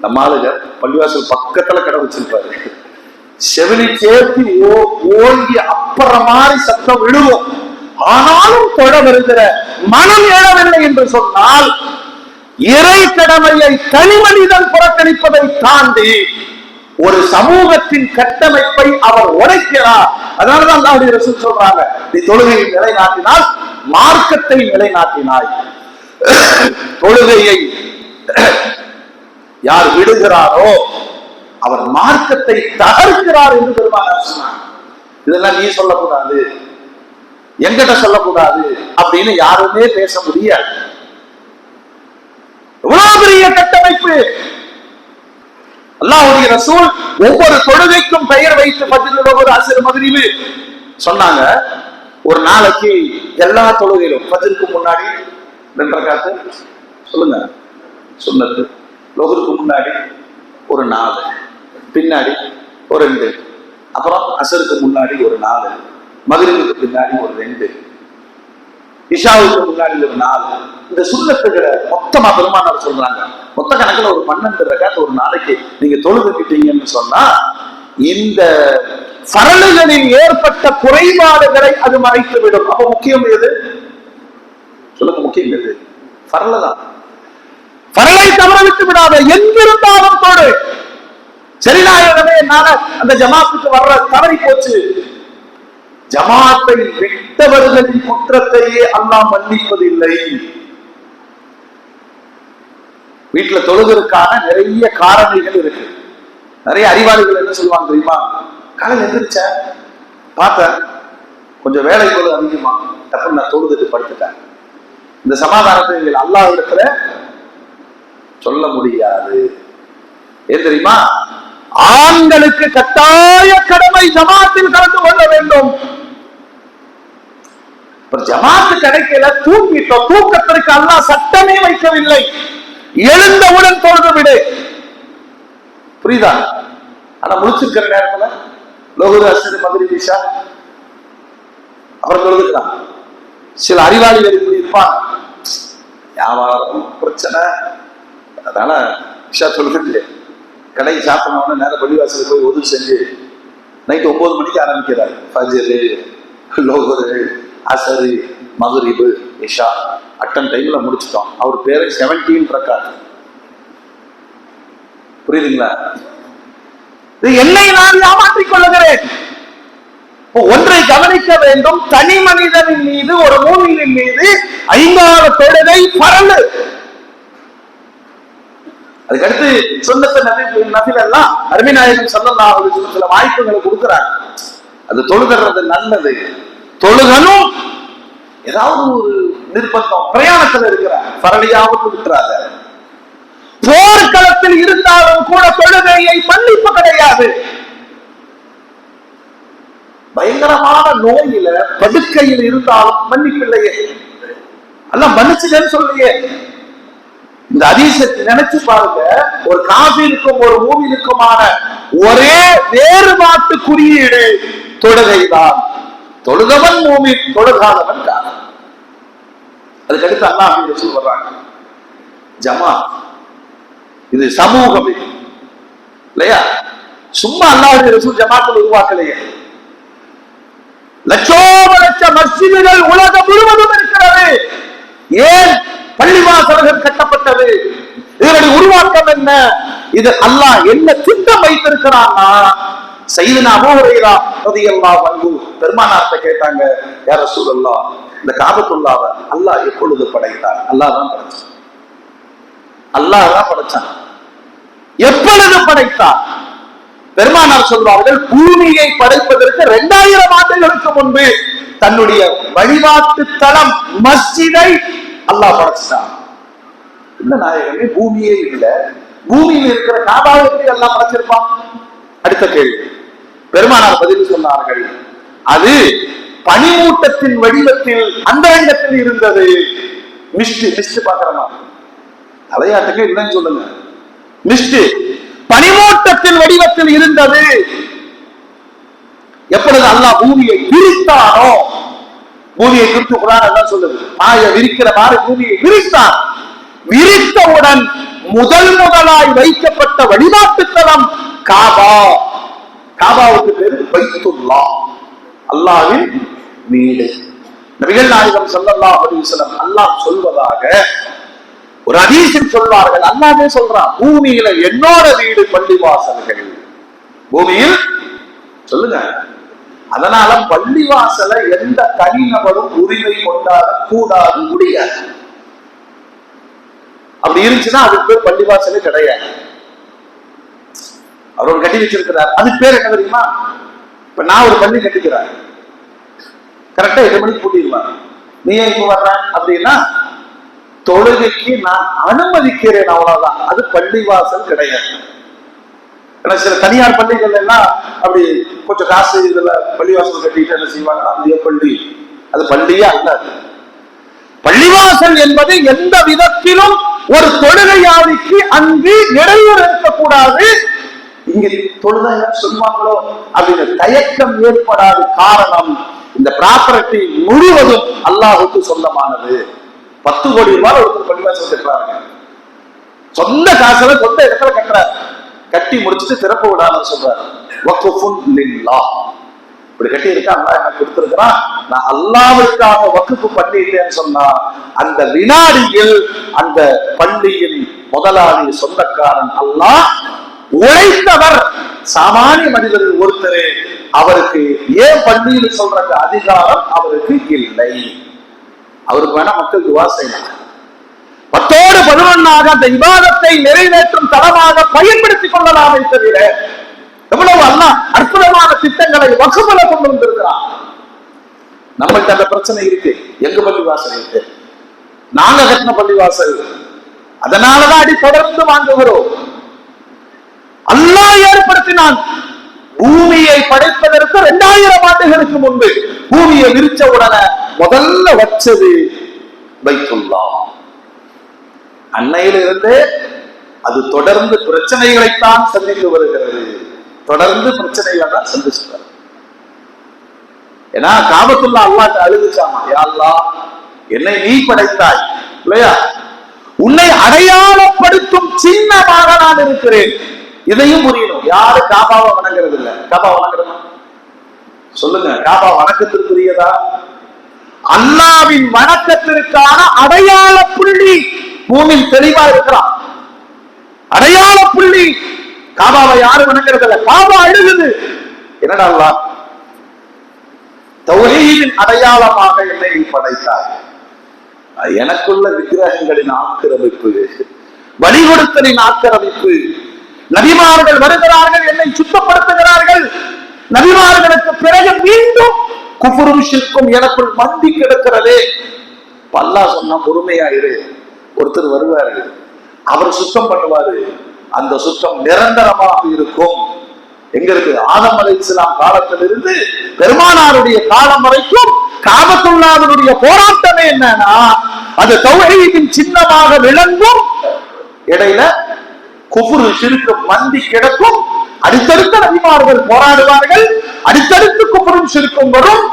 நம்ம ஆளுங்க பள்ளிவாசல் பக்கத்துல கடை வச்சிருப்பாரு, செவிலி சேர்த்து ஓங்கி அப்புறம் மாதிரி சத்தம் விடுவோம். ஆனாலும் தொட வருகிற மனம் எழவில்லை என்று சொன்னால் இறை கடமையை தனி மனிதன் புறக்கணிப்பதை தாண்டி ஒரு சமூகத்தின் கட்டமைப்பை அவர் உடைக்கிறார். அதனாலதான் அல்லாஹ்வுடைய ரசூல் சொல்றாங்க, நீ தொழுகையை நிலைநாட்டினால் மார்க்கத்தை நிலைநாட்டினாய். தொழுகையை யார் விடுகிறாரோ அவர் மார்க்கத்தை தகர்க்கிறார் என்று பெருமானார் சொன்னார். இதெல்லாம் நீ சொல்லக்கூடாது, எங்கிட்ட சொல்லக்கூடாது அப்படின்னு யாருமே பேச முடியாது. எவ்வளவு பெரிய கட்டமைப்பு! அல்லாஹ்வுடைய ரசூல் ஒவ்வொரு தொழுகைக்கும் பெயர் வைத்து ஃபஜ்ர், ஒரு அஸ்ர், மக்ரிப் சொன்னாங்க. ஒரு நாளைக்கு எல்லா தொழுகையிலும் ஃபஜ்ருக்கு முன்னாடி 2 ரக்காத்து சொல்லுங்க சுன்னத்து, லொஹருக்கு முன்னாடி ஒரு 4, பின்னாடி ஒரு 2, அப்புறம் அஸ்ருக்கு முன்னாடி ஒரு 4, மக்ரிபுக்கு பின்னாடி ஒரு 2, இஷாவுக்கு முன்னாடி ஒரு 4. இந்த சுன்னத்துகளை மொத்தமா பெருமானார் சொல்றாங்க. மொத்த கணக்குல ஒரு 12 ரக்காத் ஒரு நாளைக்கு நீங்க தொழுதுக்கிட்டீங்கன்னு சொன்னா இந்த ஃபரலுகளில் ஏற்பட்ட குறைபாடுகளை அது மறைத்து விடும். அப்ப முக்கியம் எது சொல்லுங்க? முக்கியம் எது? ஃபரல தான். ஃபரலை தவற விட்டு விடாத, எங்கிருந்தாலும் தொழு. சரிநாயகமே என்னால அந்த ஜமாத்துக்கு வர்ற தவறி போச்சு. ஜமாத்தை விட்டவர்களின் குற்றத்தையே அல்லாஹ் மன்னிப்பதில்லை. வீட்டுல தொழுவதற்கான நிறைய காரணிகள் இருக்கு. நிறைய அறிவாளிகள் என்ன சொல்லுவாங்க தெரியுமா? காலையில் எந்திரிச்ச பார்த்தேன், கொஞ்சம் வேலை போல அதிகமா, தப்பு நான் தொழுதுட்டு படுத்துட்டேன். இந்த சமாதானத்தை நீங்கள் அல்லாஹ் இடத்துல சொல்ல முடியாது. ஏன் தெரியுமா? ஆண்களுக்கு கட்டாய கடமை ஜமாத்தில் கலந்து கொள்ள வேண்டும். ஜமாத்து கிடைக்கல, தூங்கிட்டோம். தூக்கத்திற்கு அல்லாஹ் சட்டமே வைக்கவில்லை. எழுந்தவுடன் தொழுது விடு. புரியுதா? ஆனா முடிச்சிருக்கிற நேரத்துல லோகுரு, அஸ்ர், மக்ரிப், இஷா அவர் தொழுதுக்கிறான். சில அறிவாளிகள் இப்படி இருப்பான், வியாபாரம் பிரச்சனை, அதனால இஷா தொழுதுட்டு கடை சாப்பிடணும்னு நேரம் பள்ளிவாசல போய் ஒது செஞ்சு நைட்டு 9 மணிக்கு ஆரம்பிக்கிறார். ஃபஜ்ர், லோகுரு, அஸ்ர், மக்ரிப், இஷா அட்டன் டைம்ல முடிச்சிட்டோம். அவர் பேரை 17 ரக்காத். புரியுதுங்களா? என்னை நான் ஏமாற்றிக் கொள்ளுகிறேன். ஒன்றை கவனிக்க வேண்டும், தனி மனிதனின் மீது, ஒரு மூமினின் மீது 5 தொழுகை பரல். அதுக்கடுத்து சுன்னத்து நபிகள் எல்லாம் அருமை நாயகம் ஸல்லல்லாஹு அலைஹி வஸல்லம் சில வாய்ப்புகளை கொடுக்கிறாங்க. அது தொழுகிறது நல்லது. தொழுகணும். ஏதாவது ஒரு நிர்பந்தம், பிரயாணத்தில் இருக்கிற பரளியாவது விட்டுறாத. போர்க்களத்தில் இருந்தாலும் கூட தொழுகையை மன்னிப்பு கிடையாது. பயங்கரமான நோயில படுக்கையில் இருந்தாலும் மன்னிப்பில்லையே, எல்லாம் மன்னிச்சுட்டேன்னு சொல்லையே. இந்த ஹதீஸை நினைச்சு பாருங்க. ஒரு காஃபிருக்கும் ஒரு மூமினுக்குமான ஒரே வேறுபாட்டு குறியீடு தொழுகைதான். தொழுகவன் மூமின், தொழுகாதவன் காஃபிர். அதுக்கடுத்து அல்லாஹ் ரசூல் வர்றாங்க. ஜமாத் இது சமூகம் இல்லையா? சும்மா அல்லாஹ் ரசூல் ஜமாத்தில் உருவாக்கலையே. லட்சோப லட்ச மஸ்ஜிதுகள் உலகம் முழுவதும் இருக்கிறது. ஏன் பள்ளிவாசல்கள் கட்டப்பட்டது? இதனுடைய உருவாக்கம் என்ன? இது அல்லாஹ் என்ன திட்டம் வைத்திருக்கிறான்னா, சையதுனா அபூ ஹுரைரா ரலியல்லாஹு அன்ஹு பெருமானார்ட்ட கேட்டாங்க, யா ரசூலல்லாஹ், இந்த காபத்துல்லாஹ்வை அல்லாஹ் எப்பொழுது படைத்தார்? அல்லாஹ் தான் படைச்சான். அல்லாஹ் தான் படைச்சான். எப்பொழுது படைத்தார்? பெருமானார் சொல்வார்கள், பூமியை படைப்பதற்கு 2000 ஆண்டுகளுக்கு முன்பு தன்னுடைய வழிபாட்டு தலம் மஸ்ஜிதை அல்லாஹ் படைச்சான். இல்ல நாயகமே, பூமியே இல்ல, பூமியில் இருக்கிற காபாவை எப்படி எல்லாம் படைச்சிருப்பான்? அடுத்த கேள்வி. பெருமானார் பதில் சொன்னார்கள், அது பனிமூட்டத்தின் வடிவத்தில் அந்த இடத்தில் இருந்தது. மிஸ்ட் பாக்கிறமா? தலையாட்டுக்கு இல்லைன்னு சொல்லுங்க. மிஸ்ட் பனிமூட்டத்தின் வடிவத்தில் இருந்தது. எப்பொழுது அல்லாஹ் பூமியை விரித்தானோ, பூமியை குறித்து குர்ஆன் அல்லாஹ் சொல்லுது, ஆய விரிக்கிற மாதிரி பூமியை விரித்தான். விரித்தவுடன் முதலாய் வைக்கப்பட்ட வழிபாட்டு தலம் காபா. காபாவுக்கு பேரு பைத்துல்லாஹ், அல்லாஹ்வின் வீடு. நபிகள் நாயகம் ஸல்லல்லாஹு அலைஹி வஸல்லம் அல்லாஹ் சொல்வதாக ஒரு ஹதீஸில் சொல்வார்கள், அல்லாஹ்வே சொல்றான், பூமியில என்னோட வீடு பள்ளிவாசல்கள். பூமியில் சொல்லுங்க. அதனால பள்ளிவாசலை எந்த தனிநபரும் உரிமை கொண்டாட கூடாது, முடியாது. அப்படி இருந்துச்சுன்னா அதுக்கு பேர் பள்ளிவாசலே கிடையாது. அவர் ஒரு கட்டி வச்சிருக்கிறார், அதுக்கு பேர் என்ன தெரியுமா? இப்ப நான் ஒரு பள்ளி கட்டிக்கிறேன், கரெக்டா 8 மணிக்கு கூட்டிடுவாங்க. நீ இப்ப வர்ற அப்படின்னா தொழுகைக்கு நான் அனுமதிக்கிறேன், அவ்வளவுதான். அது பள்ளிவாசல் கிடையாது. சில தனியார் பள்ளிகள் எல்லாம் அப்படி கொஞ்சம் காசு இதுல பள்ளிவாசல் கட்டிட்டு என்ன செய்வாங்க, அது பள்ளி, அது பள்ளியே அல்ல. பள்ளிவாசல் என்பது எந்த விதத்திலும் ஒரு தொழுகையாளிக்கு அங்கு இடையூறு இருக்கக்கூடாது. இங்க தொழுகையா சொல்லுவாங்களோ அப்படின்னு தயக்கம் ஏற்படாது. காரணம், இந்த ப்ராப்பர்ட்டி முழுவதும் அல்லாஹ்வுக்கு சொந்தமானது. 10 கோடி ரூபாய் ஒருத்தர் பள்ளிவாசல் கட்டுறாங்க, சொந்த காசுல சொந்த இடத்துல கட்டுறாரு. கட்டி முடிச்சுட்டு திறப்பு விடாம சொல்றாரு, வக்ஃபுன் லில்லாஹ். இப்படி கட்டி இருக்கா, அல்லாஹ் எனக்கு கொடுத்திருக்கிறான், நான் அல்லாஹ்வுக்காக வக்ஃப் பண்ணிட்டேன்னு சொன்னா அந்த வினாடியில் அந்த பள்ளியின் முதலாளி சொந்தக்காரன் அல்லாஹ். உழைத்தவர் சாமானிய மனிதர்கள் ஒருத்தரே, அவருக்கு ஏன் பள்ளியில் சொல்ற அதிகாரம் அவருக்கு இல்லை. அவருக்கு வேணா மக்கள் துவா செய்யலாம். 10-11 அந்த இபாதத்தை நிறைவேற்றும் தளமாக பயன்படுத்திக் கொள்ளலாமே தவிர, எவ்வளவு அல்லாஹ் அற்புதமான திட்டங்களை வக்ஃப்ல கொண்டு வந்திருக்கிறான். நம்மள்ட்ட அந்த பிரச்சனை இருக்கு. எங்க பள்ளிவாசல் இருக்கு, நாங்க கட்டின பள்ளிவாசல், அதனாலதான் அடி தொடர்ந்து வாங்குகிறோம். அல்லாஹ் ஏற்படுத்தினான். பூமியை படைப்பதற்கு 2000 ஆண்டுகளுக்கு முன்பு பூமியை விரிச்ச உடனே முதல்ல வச்சது பைத்துல்லாஹ். அன்னையிலிருந்து அது தொடர்ந்து பிரச்சனைகளைத்தான் சந்தித்து வருகிறது. தொடர்ந்து பிரச்சனைகளை தான் சந்திச்சுட்டார். ஏன்னா காபத்துல்லா அல்லாஹ்ட்ட அழுதுச்சாமா, யா அல்லாஹ், என்னை நீ படைத்தாய் இல்லையா, உன்னை அடையாளப்படுத்தும் சின்னமாக நான் இருக்கிறேன். இதையும் புரியணும். யாரு காபாவை வணங்குறது இல்ல? காபா வணங்குறதா சொல்லுங்க. காபா வணக்கத்திற்குரியதா? அல்லாஹ்வின் வணக்கத்திற்கான அடையாள புள்ளி பூமியில் தெளிவா இருக்கிறான். அடையாள புள்ளி. காபாவை யாரு வணங்குறது இல்ல, காபா அழுகுது. என்னடா அல்லாஹ், தௌஹீதின் அடையாளமாக என்னை படைத்தார். எனக்குள்ள விக்கிரகங்களின் ஆக்கிரமிப்பு, வழிகொடுத்தலின் ஆக்கிரமிப்பு. நபிமார்கள் வருகிறார்கள், என்னை சுத்தப்படுத்துகிறார்கள். நபிமார்களுக்கு பிறகு மீண்டும் குஃப்ரும் ஷிர்க்கும் எனக்குள் மண்டி கிடக்கிறதே. அல்லாஹ் சொன்னா பொறுமையாயிரு, ஒருத்தர் வருவாரு, அவர் சுத்தம் பண்ணுவாரு. அந்த சுத்தம் நிரந்தரமாக இருக்கும். எங்க இருக்கு? ஆதம் அலைஹிஸ்ஸலாம் காலத்திலிருந்து பெருமானாருடைய காலம் வரைக்கும் காபத்துல்லாஹ்வுடைய போராட்டமே என்னன்னா, அது தௌஹீதின் சின்னமாக விளங்கும். இடையில குஃப்ரு ஷிர்க்கு மண்டி கிடக்கும். அடுத்தடுத்த நபிமார்கள் போராடுவார்கள், அடுத்தடுத்து குஃப்ரும் ஷிர்க்கும் வரும்.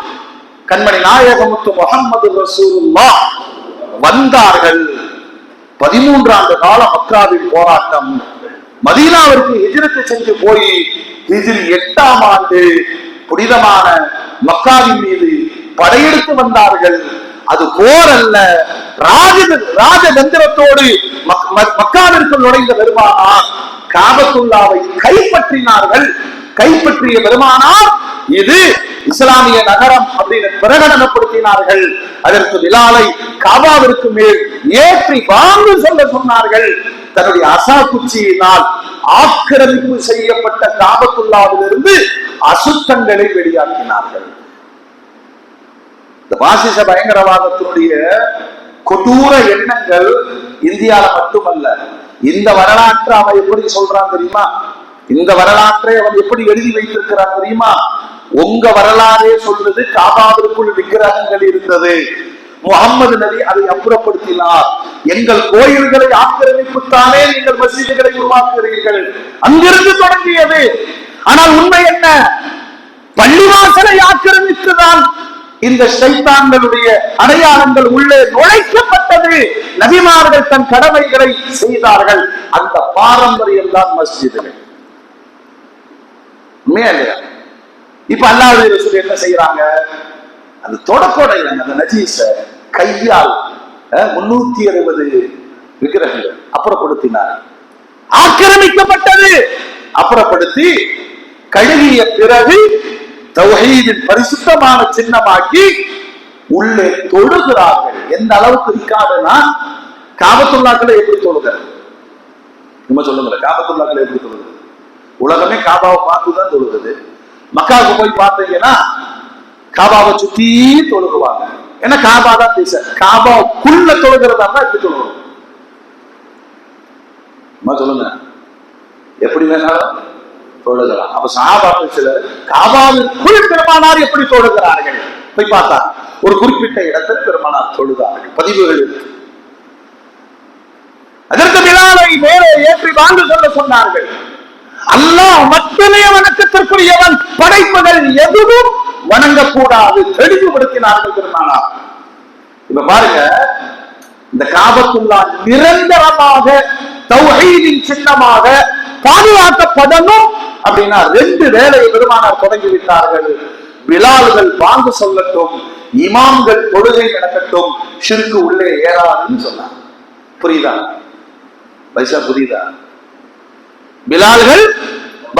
கண்மணி நாயகமுத்து முஹம்மது ரசூலுல்லாஹ் வந்தார்கள். 13 ஆண்டு கால மக்காவின் போராட்டம். மதீனாவிற்கு ஹிஜ்ரத் செஞ்சு போய் ஹிஜ்ரி 8ஆம் ஆண்டு புனிதமான மக்காவின் மீது படையெடுத்து வந்தார்கள். அது போர் அல்ல, ராஜதந்திரத்தோடு மக்காவிற்குள் நுழைந்த பெருமானார் காபத்துல்லாவை கைப்பற்றினார்கள். கைப்பற்றிய பெருமானார் இது இஸ்லாமிய நகரம் அப்படின்னு பிரகடனப்படுத்தினார்கள். அதற்கு பிலாலை காபாவிற்கு மேல் ஏற்றி வாங்கு சொல்ல சொன்னார்கள். தன்னுடைய அசா குச்சியினால் ஆக்கிரமிப்பு செய்யப்பட்ட காபத்துல்லாவிலிருந்து அசுத்தங்களை வெளியாக்கினார்கள். இந்த பாசிச பயங்கரவாதத்தினுடைய கொடூர எண்ணங்கள் இந்தியால மட்டுமல்ல, இந்த வரலாற்றை அவன் எப்படி சொல்றான் தெரியுமா? இந்த வரலாற்றை அவன் எப்படி எழுதி வைத்திருக்கிறான் தெரியுமா? உங்க வரலாறே சொல்றது காபாவிற்குள் விக்கிரகங்கள் இருந்தது, முகம்மது நபி அதை அப்புறப்படுத்தினார், எங்கள் கோயில்களை ஆக்கிரமிப்புத்தானே நீங்கள் மசீதுகளை உருவாக்குகிறீர்கள், அங்கிருந்து தொடங்கியது. ஆனால் உண்மை என்ன? பள்ளிவாசலை ஆக்கிரமித்துதான் இந்த ஷைத்தான்களுடைய அடையாளங்கள் உள்ளே நுழைக்கப்பட்டது. நபிமார்கள் தன் கடமைகளை செய்தார்கள். அந்த பாரம்பரியம் தான் மஸ்ஜிதுகள். உண்மையா இல்லையா? இப்ப அல்லாஹ்வுடைய ரசூல் என்ன செய்யறாங்க? அந்த தொடக்கோடை அந்த நஜீஸ கையால் 360 விக்கிரகங்கள் அப்புறப்படுத்தினார். ஆக்கிரமிக்கப்பட்டது, அப்புறப்படுத்தி கழுகிய பிறகு தௌஹீதின் பரிசுத்தமான சின்னமாக்கி உள்ளே தொழுகிறார்கள். எந்த அளவுக்கு இருக்காதுன்னா, காபத்துல்லாக்களை எப்படி தொழுகிறார் நம்ம சொல்லுங்க. காபத்துல்லாக்களை எப்படி தொழுகிறது? உலகமே காபாவை பார்த்துதான் தொழுகுது. மக்காவுக்கு போய் பார்த்தீங்கன்னா காபாவை சுத்தி தொழுகுவாங்க. ஏன்னா காபா தான் பேச, காபாவுக்குள்ள தொழுகிறதா தான் எப்படி தொழுகிறோம் சொல்லுங்க. எப்படி வேணாலும் தொழுகலாம். அப்ப சஹாபாக்கள் சிலர் காபாவிற்குள் பெருமானார் எப்படி தொழுகிறார்கள் போய் பார்த்தா ஒரு குறிப்பிட்ட இடத்தில் பெருமானார் தொழுகிறார்கள். பதிவுகள் இருக்கு. அதற்கு பிலாலை மேலே ஏற்றி வாழ்ந்து சொல்ல சொன்னார்கள். அல்லாஹ் மட்டுமே வணக்கத்திற்குரியவன், படைப்புகள் எதுவும் வணங்கக்கூடாது தெளிவுபடுத்தினார்கள் பெருமானார். இப்ப பாருங்க, இந்த காபத்துல்லா நிரந்தரமாக தௌஹீதின் சின்னமாக பாதுகாக்கப்படணும் அப்படின்னா 2 வேலையை பெருமானார் தொடங்கி விட்டார்கள். பிலால்கள் வாங்க சொல்லட்டும், இமாம்கள் தொழுகை நடக்கட்டும், ஷிர்க்கு உள்ளே ஏறாதுன்னு சொன்னார். புரியுதா பைசா? புரியுதா? பிலால்கள்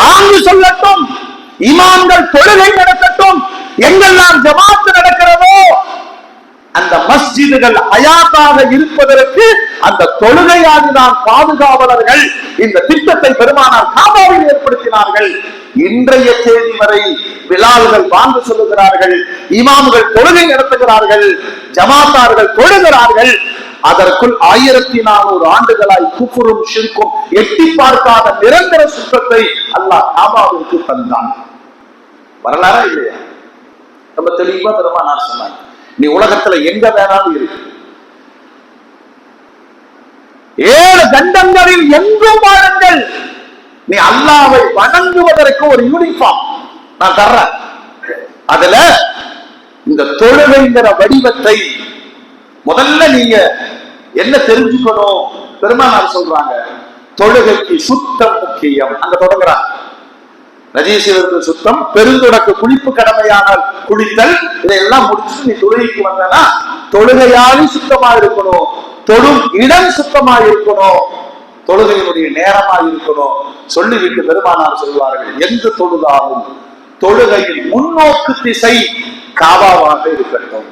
வாங்க சொல்லட்டும், இமாம்கள் தொழுகை நடக்கட்டும், எங்கெல்லாம் ஜமாத் நடக்கிறதோ அந்த மஸ்ஜிதுகள் ஹயாத்தாக இருப்பதற்கு அந்த தொழுகையாளிதான் பாதுகாவலர்கள். இந்த திட்டத்தை பெருமானார் காபாவில் ஏற்படுத்தினார்கள். இன்றைய தேதி வரை பிலால்கள் வாங்க சொல்லுகிறார்கள், இமாம்கள் தொழுகை நடத்துகிறார்கள், ஜமாத்தார்கள் தொழுகிறார்கள். அதற்குள் 1400 ஆண்டுகளாய் குஃப்ரும் ஷிர்க்கும் எட்டி பார்க்காத நிரந்தர சுத்தத்தை அல்லாஹ் காபாவிற்கு தந்தான். வரலாறா இல்லையா? ரொம்ப தெளிவா பெருமானார் சொன்னாங்க. நீ உலகத்துல எங்க வேணாலும் இருக்கு, 7 கண்டங்களில் எங்கும் வாழுங்கள், நீ அல்லாஹ்வை வணங்குவதற்கு ஒரு யூனிஃபார்ம் நான் தர்றேன். அதுல இந்த தொழுகைங்கிற வடிவத்தை முதல்ல நீங்க என்ன தெரிஞ்சுக்கணும்? பெருமானார் சொல்றாங்க, தொழுகைக்கு சுத்தம் முக்கியம். அங்க தொடங்குறாங்க. நஜீசிலிருந்து சுத்தம், பெருந்தொடக்கு குளிப்பு கடமையானால் குளித்தல், இதையெல்லாம் முடிச்சு நீ தொழுகைக்கு வந்தனா தொழுகையாளி சுத்தமா இருக்கணும், தொழும் இடம் சுத்தமா இருக்கணும், தொழுகையினுடைய நேரமா இருக்கணும் சொல்லிவிட்டு பெருமானார் சொல்வார்கள், எங்கு தொழுதாலும் தொழுகையில் முன்னோக்கு திசை காபாவாக இருக்கட்டும்.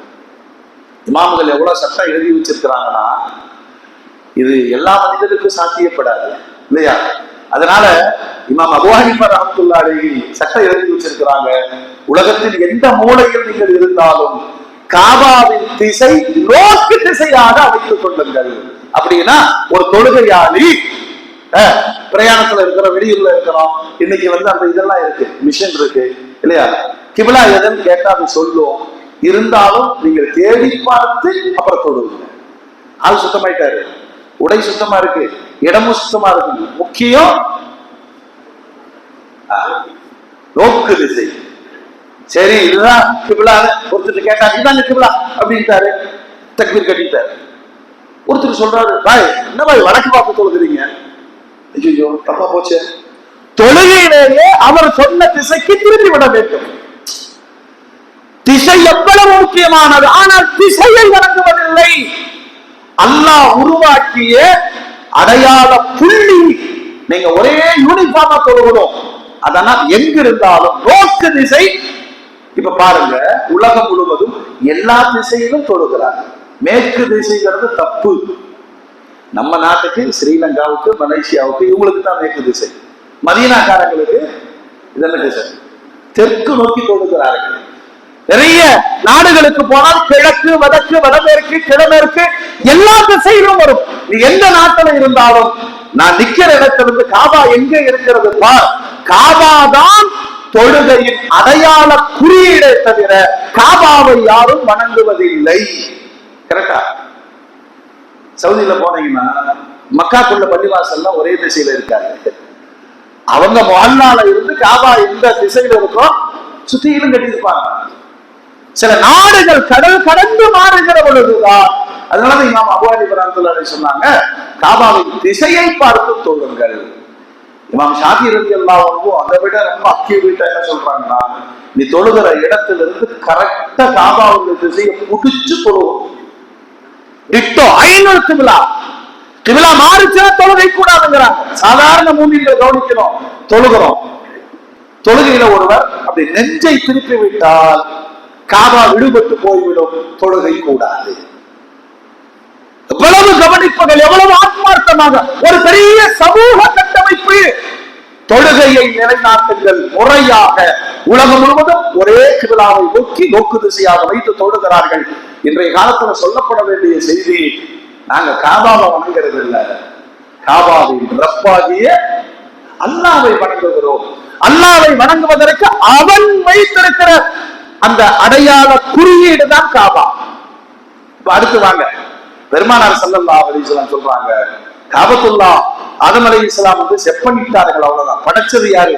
இமாம்கள் எவ்வளவு சட்டம் எழுதி வச்சிருக்கிறாங்கன்னா இது எல்லா மனிதருக்கும் சாத்தியப்படாது இல்லையா? அதனால இமாம் அபூ ஹனீஃபா ரஹ்மத்துல்லாஹி அலைஹி சட்டம் எழுதி வச்சிருக்கிறாங்க, உலகத்தில் எந்த மூலையில் நீங்கள் இருந்தாலும் காபாவின் திசை நோக்கு திசையாக அமைத்துக் கொள்ளுங்கள். அப்படின்னா ஒரு தொழுகையாளி பிரயாணத்துல இருக்கிற, வெளியூர்ல இருக்கிறோம், இன்னைக்கு அந்த இதெல்லாம் இருக்கு, மிஷின் இருக்கு இல்லையா, கிபிலா எதுன்னு கேட்டா அது சொல்லும். இருந்தாலும் நீங்கள் தேடி பார்த்து அப்புறம் தொழுவுங்க. ஆள் சுத்தமாயிட்டாரு, உடை சுத்தமா இருக்கு, இடமும் சுத்தமா இருக்கு, முக்கியம் நோக்கு திசை. சரி இதுதான் கிபிலா, ஒருத்தர் கேட்டா இதுதான் கிபிலா அப்படின்ட்டாரு, தக்பீர் கட்டிட்டாரு. ஒருத்தர் சொல்றாரு, பாய் என்ன பாய் வடக்கு பார்த்து தொழுகிறீங்க? ஐயோ தப்பா போச்சு. தொழுகையிலேயே அவர் சொன்ன திசைக்கு திரும்பி விட வேண்டும். திசை எவ்வளவு முக்கியமானது, ஆனால் திசையை வழங்குவதில்லை. அல்லாஹ் உருவாக்கிய அடையாள புள்ளி நீங்க ஒரே யூனிஃபார்மா தொழுகிறோம். அதனால் எங்கிருந்தாலும் நோக்கு திசை. இப்ப பாருங்க, உலகம் முழுவதும் எல்லா திசையிலும் தொழுகிறாங்க. மேற்கு திசைங்கிறது தப்பு. நம்ம நாட்டுக்கு, ஸ்ரீலங்காவுக்கு, மலேசியாவுக்கு இவங்களுக்கு தான் மேற்கு திசை. மதீனாக்காரங்களுக்கு இதெல்லாம் திசை தெற்கு நோக்கி தொழுகிறார்கள். நிறைய நாடுகளுக்கு போனால் கிழக்கு, வடக்கு, வடமேற்கு, கிழமேற்கு எல்லா திசையிலும் வரும். நீ எந்த நாட்டில இருந்தாலும் நான் நிக்கிற இடத்திலிருந்து காபா எங்க இருக்கிறது பார். காபா தான் தொழுகையின் அடையாள குறியீடை தவிர காபாவை யாரும் வணங்குவதில்லை. கரெக்டா? சவுதியில போனீங்கன்னா மக்காக்குள்ள பள்ளிவாசல்லாம் ஒரே திசையில இருக்காங்க. அவங்க மொஹல்லால இருந்து காபா எந்த திசையில இருக்கோ சுத்தியிலும் கட்டியிருப்பாங்க. சில நாடுகள் கடல் கடந்து மாறுகிற பொழுதுதான். அதனாலதான் இமாம் அபூ ஹனீஃபா ரஹ்மத்துல்லாஹி அலைஹி சொன்னாங்க, காபாவின் திசையை பார்த்து தொழுங்கள். இமாம் ஷாஃபி ரலியல்லாஹு அன்ஹு அதை விட ரொம்ப அக்யூரேட்டா என்ன சொல்றாங்கன்னா, நீ தொழுகிற இடத்துல இருந்து கரெக்டா காபாவுடைய திசையை புடிச்சு தொழுவோம். டிட்டோ ஐநூறு கிபிலா கிபிலா மாறுச்சுன்னா தொழுகை கூடாதுங்கிறாங்க. சாதாரண மூமின்கள் கவனிக்கணும், தொழுகிறோம், தொழுகையில ஒருவர் அப்படி நெஞ்சை திருப்பி விட்டால் காபா விடுபட்டு போய்விடும், தொழுகை கூடாது. எவ்வளவு கவனிப்புகள், எவ்வளவு ஆத்மார்த்தமாக ஒரு பெரிய சமூக கட்டமைப்பு. தொழுகையை நிலைநாட்டுங்கள் முறையாக. உலகம் முழுவதும் ஒரே கிபிலாவை நோக்கி நோக்கு திசையாக வைத்து தொழுகிறார்கள். இன்றைய காலத்துல சொல்லப்பட வேண்டிய செய்தி, நாங்க காபாவை வணங்குறது இல்ல, காபாவின் ரப்பாகிய அல்லாஹ்வை வணங்குகிறோம். அல்லாஹ்வை வணங்குவதற்கு அவன் வைத்திருக்கிற அந்த அடையாள குறியீடு தான் காபா. அடுத்து வாங்க, பெருமானார் ஸல்லல்லாஹு அலைஹி வஸல்லம் சொல்றாங்க, காபத்துல்லா ஆதம் அலைஹிஸ்ஸலாம் வந்து செப்பனிட்டார்கள், அவ்வளவுதான். படைச்சது யாரு?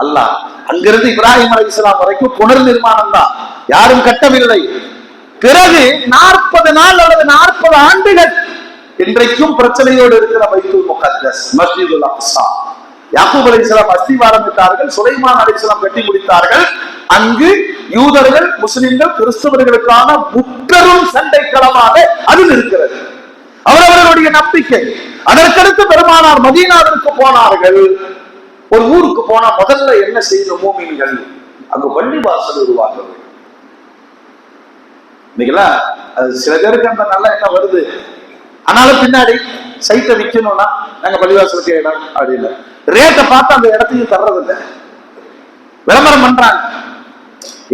அல்லாஹ். அங்கிருந்து இப்ராஹிம் அலைஹிஸ்ஸலாம் வரைக்கும் புனர் நிர்மாணம் தான், யாரும் கட்டவில்லை. பிறகு 40 நாள் அல்லது 40 ஆண்டுகள் இன்றைக்கும் பிரச்சனையோடு இருக்கிற பைத்துல் முகத்தஸ், மஸ்ஜிதுல் அக்ஸா. யாக்கூப் அலைஹிஸ்ஸலாம் அஸ்திவாரம் விட்டார்கள், சுலைமான் அலைஹிஸ்ஸலாம் கட்டி முடித்தார்கள். அங்கு யூதர்கள், முஸ்லிம்கள், கிறிஸ்தவர்களுக்கான முப்பெரும் சண்டை களமாக அது இருக்கிறது. அவரவர்களுடைய நம்பிக்கை. அதற்கடுத்து பெருமானார் மதீனாவிற்கு போனார்கள். ஒரு ஊருக்கு போனா முதல்ல என்ன செய்யணும் மூமின்கள்? அங்கு பள்ளிவாசல் உருவாக்க வேண்டும். இன்னைக்கெல்லாம் அது சில பேருக்கு அந்த நல்ல எண்ணம் வருது, ஆனாலும் பின்னாடி சைட்டை விற்கணும்னா நாங்க பள்ளிவாசலுக்கு இடம் அப்படின்னு ரேட்டை பார்த்து அந்த இடத்தையும் தர்றதில்லை, விளம்பரம் பண்றாங்க.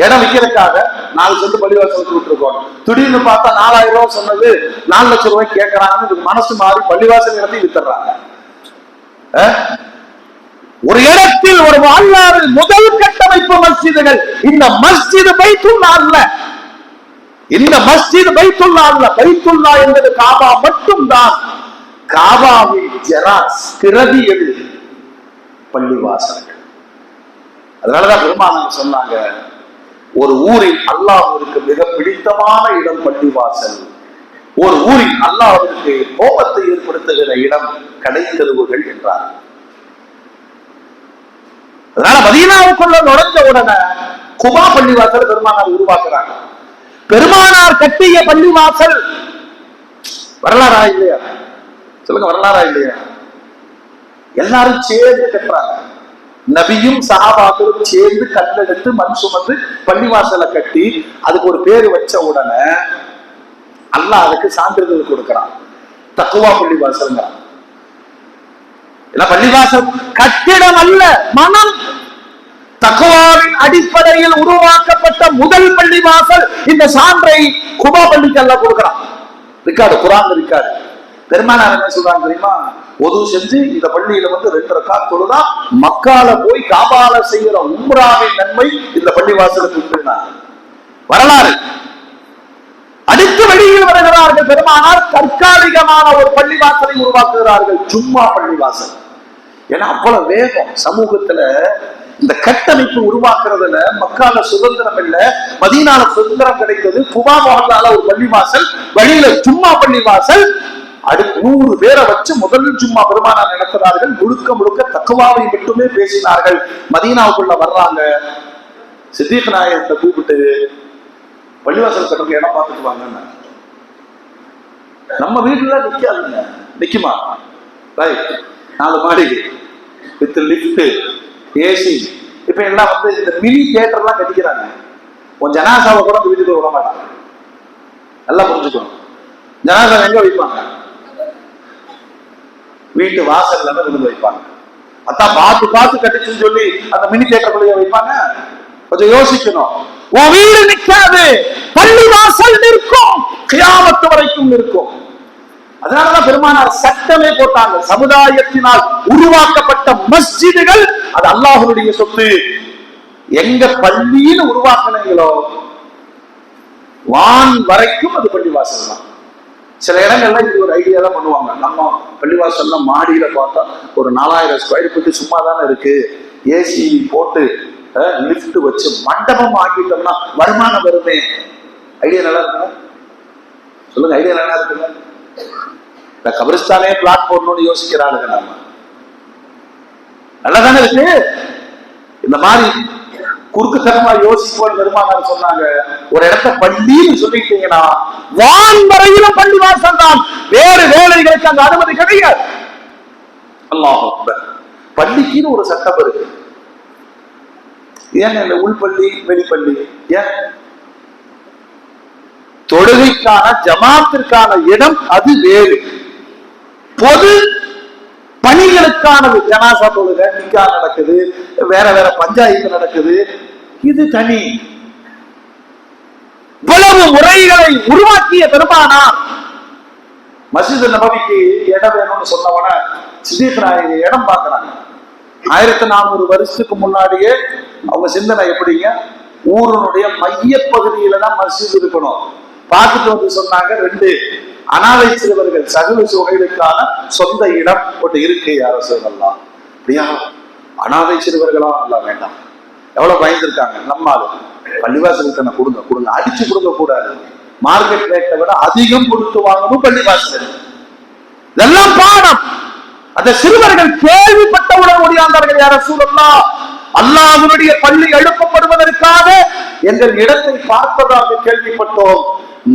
இடம் விற்கிறதுக்காக 4 சென்ட் பள்ளிவாசலுக்கு விட்டுருக்கோம். திடீர்னு பார்த்தா 4000 ரூபாய் சொன்னது 4 லட்சம் ரூபாய் கேட்கறாங்கன்னு மனசு மாறி பள்ளிவாசல் இடத்தையும் வித்துறாங்க. ஒரு இடத்தில் ஒரு வாழ்நாளில் முதல் கட்டமைப்பு மஸ்ஜிதுகள். இந்த மஸ்ஜிது பைத்துல்லா அல்ல, இந்த மஸ்ஜித் பைத்துல்லா அல்ல. பைத்துல்லா என்பது காபா மட்டும்தான். காபாவில் ஜெராக்ஸ் பிரதி எது? பள்ளிவாசல்கள். அதனாலதான் பெருமானார் சொன்னாங்க, ஒரு ஊரில் அல்லாஹ்விற்கு மிக பிடித்தமான இடம் பள்ளிவாசல். ஒரு ஊரில் அல்லாஹ்விற்கு கோபத்தை ஏற்படுத்துகிற இடம் கடை தெருவுகள் என்றார். அதனால மதீனாவுக்குள்ள நுழைஞ்ச உடனே குபா பள்ளிவாசல் பெருமானார் உருவாக்குறாங்க. பெருமானார் கட்டிய பள்ளிவாசல் வரலாறா இல்லையா? சொல்லுங்க, வரலாறா இல்லையா? எல்லாரும் சேர்ந்து கட்டுறாங்க. நபியும் சஹாபாக்களும் சேர்ந்து கல்லெடுத்து மண் சுமந்து பள்ளிவாசலை கட்டி அதுக்கு ஒரு பேரு வச்ச உடனே அல்லாஹ் அதுக்கு சான்றிதழ் கொடுக்கிறான், தக்வா பள்ளிவாசல். பள்ளிவாசல் கட்டிடம் அல்ல, மனம். தக்வாவின் அடிப்படையில் உருவாக்கப்பட்ட முதல் பள்ளிவாசல். இந்த சான்றை குபா பள்ளிக்கு அல்லாஹ் கொடுக்கிறான். ரிக்கார்டு, குர்ஆன்ல ரிக்கார்டு. பெருமானார் என்ன சொல்றாங்க தெரியுமா? ஒது செஞ்சு இந்த பள்ளியில வந்து 2 ரக்காத் தொழுதா மக்கால போய் காபால செய்யற உம்ராவின் நன்மை இந்த பள்ளிவாசலுக்கு உண்டு. வரலாறு. அடுத்து வெளியில் வருகிறார்கள் பெருமானார், தற்காலிகமான ஒரு பள்ளிவாசலை உருவாக்குகிறார்கள், ஜும்மா பள்ளிவாசல். ஏன்னா அவ்வளவு வேகம் சமூகத்துல இந்த கட்டமைப்பு உருவாக்குறதுல. மக்கால சுதந்திரம் இல்ல, மதீனால சுதந்திரம் கிடைத்தது. குபா மஹல்லால ஒரு பள்ளிவாசல், வழியில ஜும்மா பள்ளிவாசல். அடுத்து 100 பேரை வச்சு முதல் ஜும்மா பெருமானார் நடத்துறார்கள். முழுக்க முழுக்க தக்வாவை மட்டுமே பேசினார்கள். மதீனாவுக்குள்ள வர்றாங்க, சித்தீக் நாயகத்தை கூப்பிட்டு பள்ளிவாசல் கட்டுறதுக்கு இடம் பார்த்துட்டு வாங்க. நம்ம வீட்டுல நிக்காதுங்க, நிக்குமா? 4 மாடி வித் லிப்ட், ஏசி. இப்ப எல்லாம் வந்து இந்த மினி தியேட்டர் எல்லாம் கட்டிக்கிறாங்க. உன் ஜனாசாவை கூட வீட்டுக்கு விட மாட்டாங்க. நல்லா புரிஞ்சுக்கணும். ஜனாசாவை எங்க வைப்பாங்க? வீட்டு வாசல்ல விருந்து வைப்பாங்க. அதான் பார்த்து பார்த்து கட்டிச்சுன்னு சொல்லி அந்த மினி தியேட்டருக்குள்ளேயே வைப்பாங்க. கொஞ்சம் யோசிக்கணும். உன் வீடு நிற்காது, பள்ளி வாசல் நிற்கும், கியாமத்து வரைக்கும் நிற்கும். அதனாலதான் பெருமானார் சட்டமே போட்டாங்க. சமுதாயத்தினால் உருவாக்கப்பட்ட மஸ்ஜிதுகள் அது அல்லாஹ்வுடைய சொத்து. எங்க பள்ளியில் உருவாக்குனீங்களோ வான் வரைக்கும் அது பள்ளிவாசல் தான். சில இடங்கள்ல இது ஒரு ஐடியா தான் பண்ணுவாங்க. நம்ம பள்ளிவாசல்லாம் மாடியில பார்த்தா ஒரு 4000 ஸ்கொயர் ஃபீட் சும்மா தானே இருக்கு, ஏசி போட்டு லிப்ட் வச்சு மண்டபம் ஆக்கிட்டோம்னா வருமானம் வருமே. ஐடியா நல்லா இருக்குங்க, சொல்லுங்க. ஐடியா நல்லா இருக்குங்க. இந்த கபிரிஸ்தானே பிளாட் போடணும்னு யோசிக்கிறானுங்க. நாம நல்லதானே இருக்கு. இந்த மாதிரி குறுக்குத்தனமா யோசிப்போம். பெருமானார் சொன்னாங்க, ஒரு இடத்த பள்ளின்னு சொல்லிட்டீங்கன்னா வான் வரையிலும் பள்ளி வாசல் தான், வேறு வேலைகளுக்கு அங்க அனுமதி கிடையாது. அல்லாஹ் அக்பர். பள்ளிக்குன்னு ஒரு சட்டம் இருக்கு. ஏன் இந்த உள்பள்ளி வெளிப்பள்ளி? ஏன் தொழுகைக்கான ஜமாத்திற்கான இடம் அது வேறு, பொது பணிகளுக்கானது. ஜனாசா தொழுகை, நிக்கா நடக்குது, வேற வேற பஞ்சாயத்து நடக்குது, இது தனி. இவ்வளவு முறைகளை உருவாக்கிய பெருமானார் மஸ்ஜித் நபவிக்கு இடம் வேணும்னு சொன்னவன சிதீக் நாயகி இடம் பார்க்கிறாங்க. 1400 வருஷத்துக்கு முன்னாடியே அவங்க சிந்தனை எப்படிங்க, ஊருடைய மைய பகுதியில தான் மஸ்ஜித் இருக்கணும். பார்த்துட்டு வந்து சொன்னாங்க, 2 அனாதை சிறுவர்கள் சகல சுகைகளுக்கான சொந்த இடம் ஒன்று இருக்கு. யாரோ சொல்லலாம், அப்படியா அனாதை சிறுவர்களா? எல்லாம் வேண்டாம். எவ்வளவு பயந்துருக்காங்க நம்மால். பள்ளிவாசலுக்கு என்ன கொடுங்க கொடுங்க, அடிச்சு கொடுக்க கூடாது. மார்க்கெட் ரேட்டை விட அதிகம் கொடுத்து வாங்கணும் பள்ளிவாசல். இதெல்லாம் பாடம். அந்த சிறுவர்கள் கேள்விப்பட்டவுடன் ஓடியாந்தார்கள். யார சூழல்லாம், அல்லாஹ்வுடைய பள்ளி எழுப்பப்படுவதற்காக எங்கள் இடத்தை பார்ப்பதாக கேள்விப்பட்டோம்,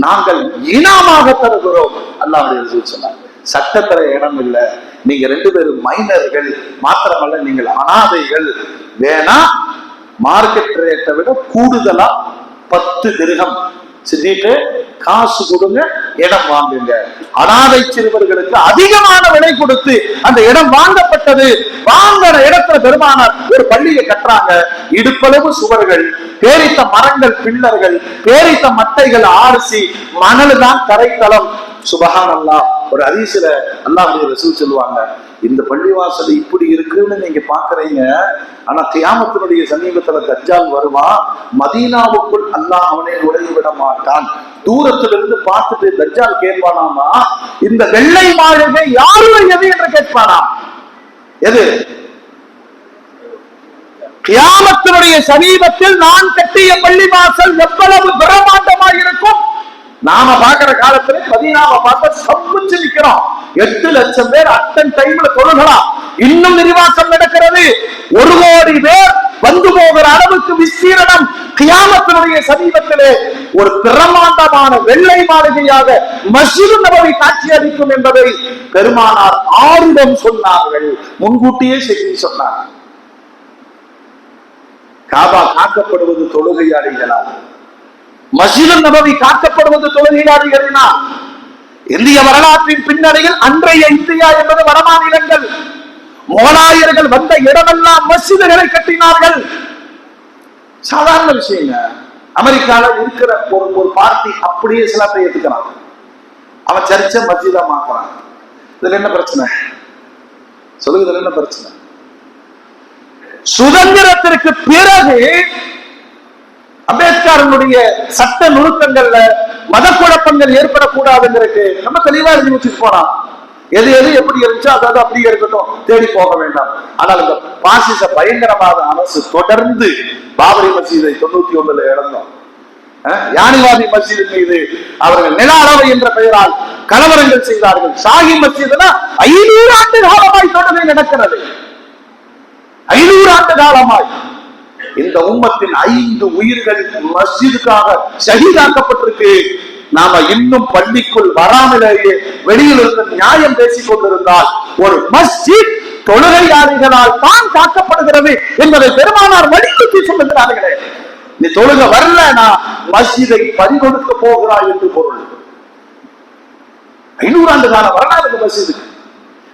நாங்கள் இனாமாக தருகிறோம். அல்லாஹ்வுடைய ரசூல் சொன்னாங்க, சட்டத்தர இடம் இல்லை, நீங்க 2 பேரும் மைனர்கள், மாத்திரமல்ல நீங்கள் அனாதைகள், வேணா மார்க்கெட் ரேட்டை விட கூடுதலா 10 திர்ஹம் சித்திட்டு காசு கொடுங்க, இடம் வாங்குங்க. அனாதை சிறுவர்களுக்கு அதிகமான விலை கொடுத்து அந்த இடம் வாங்கப்பட்டது. வாங்கின இடத்துல பெருமானார் ஒரு பள்ளியை கட்டுறாங்க. இடுப்பளவு சுவர்கள், பேரித்த மரங்கள் பில்லர்கள், பேரித்த மட்டைகள் ஆர்சி, மணல் தான் தரைத்தளம். சுபஹானல்லாஹ். ஒரு ஹதீஸ்ல அல்லாஹ்வுடைய ரசூல் சொல்லுவாங்க, இந்த பள்ளிவாசல் இப்படி இருக்குன்னு நீங்க பாக்குறீங்க, ஆனா கியாமத்தினுடைய சமீபத்துல தஜ்ஜால் வருவான், மதீனாவுக்குள் அல்லாஹ் அவனை நுழைய விட மாட்டான். தூரத்திலிருந்து பார்த்துட்டு தஜ்ஜால் கேட்பானாமா, இந்த வெள்ளை மாளிகை யாருடையது என்று கேட்பானாம். எது? கியாமத்தினுடைய சமீபத்தில் நான் கட்டிய பள்ளிவாசல் எவ்வளவு பிரமாண்டமாக இருக்கும். நாம பாக்குற காலத்துல மதீனாவை பார்த்த சம்முச்சு நிக்கிறோம். 8 லட்சம் பேர் அட்டன் டைம்ல தொழுகலாம். இன்னும் நிர்வாகம் நடக்கிறது. 1 கோடி பேர் வந்து போகிற அளவுக்கு விஸ்தீரணம். கியாமத்தினுடைய சமீபத்திலே ஒரு பிரமாண்டமான வெள்ளை மாளிகையாக மஸ்ஜித் நபவி காட்சி அளிக்கும் என்பதை பெருமானார் 6 சொன்னார்கள். முன்கூட்டியே செய்தி சொன்னார்கள். காபா காக்கப்படுவது தொழுகையாளிகளால், மஸ்ஜித் நபவி காக்கப்படுவது தொழுகையாளிகளினால். இந்திய வரலாற்றின் பின்னணியில் அன்றைய இந்தியா என்பது வடமாநிலங்கள். மோலாயர்கள் வந்த இடமெல்லாம் மஸ்ஜிதுகளை கட்டினார்கள். சாதாரண விஷயங்க. அமெரிக்கால இருக்கிற ஒரு பார்ட்டி அப்படியே இஸ்லாத்தை ஏத்துக்கிறான். அவன் சர்ச்சை மஸ்ஜிதா மாத்துறான். இதுல என்ன பிரச்சனை சொல்லுங்க? இதுல என்ன பிரச்சனை? சுதந்திரத்திற்கு பிறகு அம்பேத்கருடைய சட்ட நுணுக்கங்கள்ல மத குழப்பங்கள் ஏற்படக்கூடாதுங்கிறதுக்கு நம்ம தெளிவா எழுதி வச்சுட்டு போனோம். எது எது எப்படி இருந்துச்சோ அதாவது அப்படியே இருக்கட்டும், தேடி போக வேண்டாம். ஆனால் இந்த பாசிச பயங்கரவாத அரசு தொடர்ந்து பாபரி மஸ்ஜிதை 91 இழந்தோம். யானிவாதி மஸ்ஜித் மீது அவர்கள் நில அளவை என்ற பெயரால் கலவரங்கள் செய்தார்கள். ஷாஹி மஸ்ஜித்னா 500 ஆண்டு காலமாய் தொடர்ந்து நடக்கிறது. 500 ஆண்டு காலமாய் இந்த உம்மத்தின் 5 உயிர்கள் மஸ்ஜிதுக்காக ஷஹீதாக்கப்பட்டிருக்கு. நாம இன்னும் பள்ளிக்குள் வராமலேயே வெளியில் இருந்து நியாயம் பேசிக் கொண்டிருந்தால், ஒரு மஸ்ஜித் தொழுகையாளிகளால் தான் காக்கப்படுகிறது என்பதை பெருமானார் வலியுறுத்தி சொல்லுகிறார்களே. நீ தொழுக வரலனா மஸ்ஜிதை பறிகொடுக்க போகிறாய் என்று பொருள். 500 ஆண்டு கால வரலாறு மஸ்ஜிதுக்கு.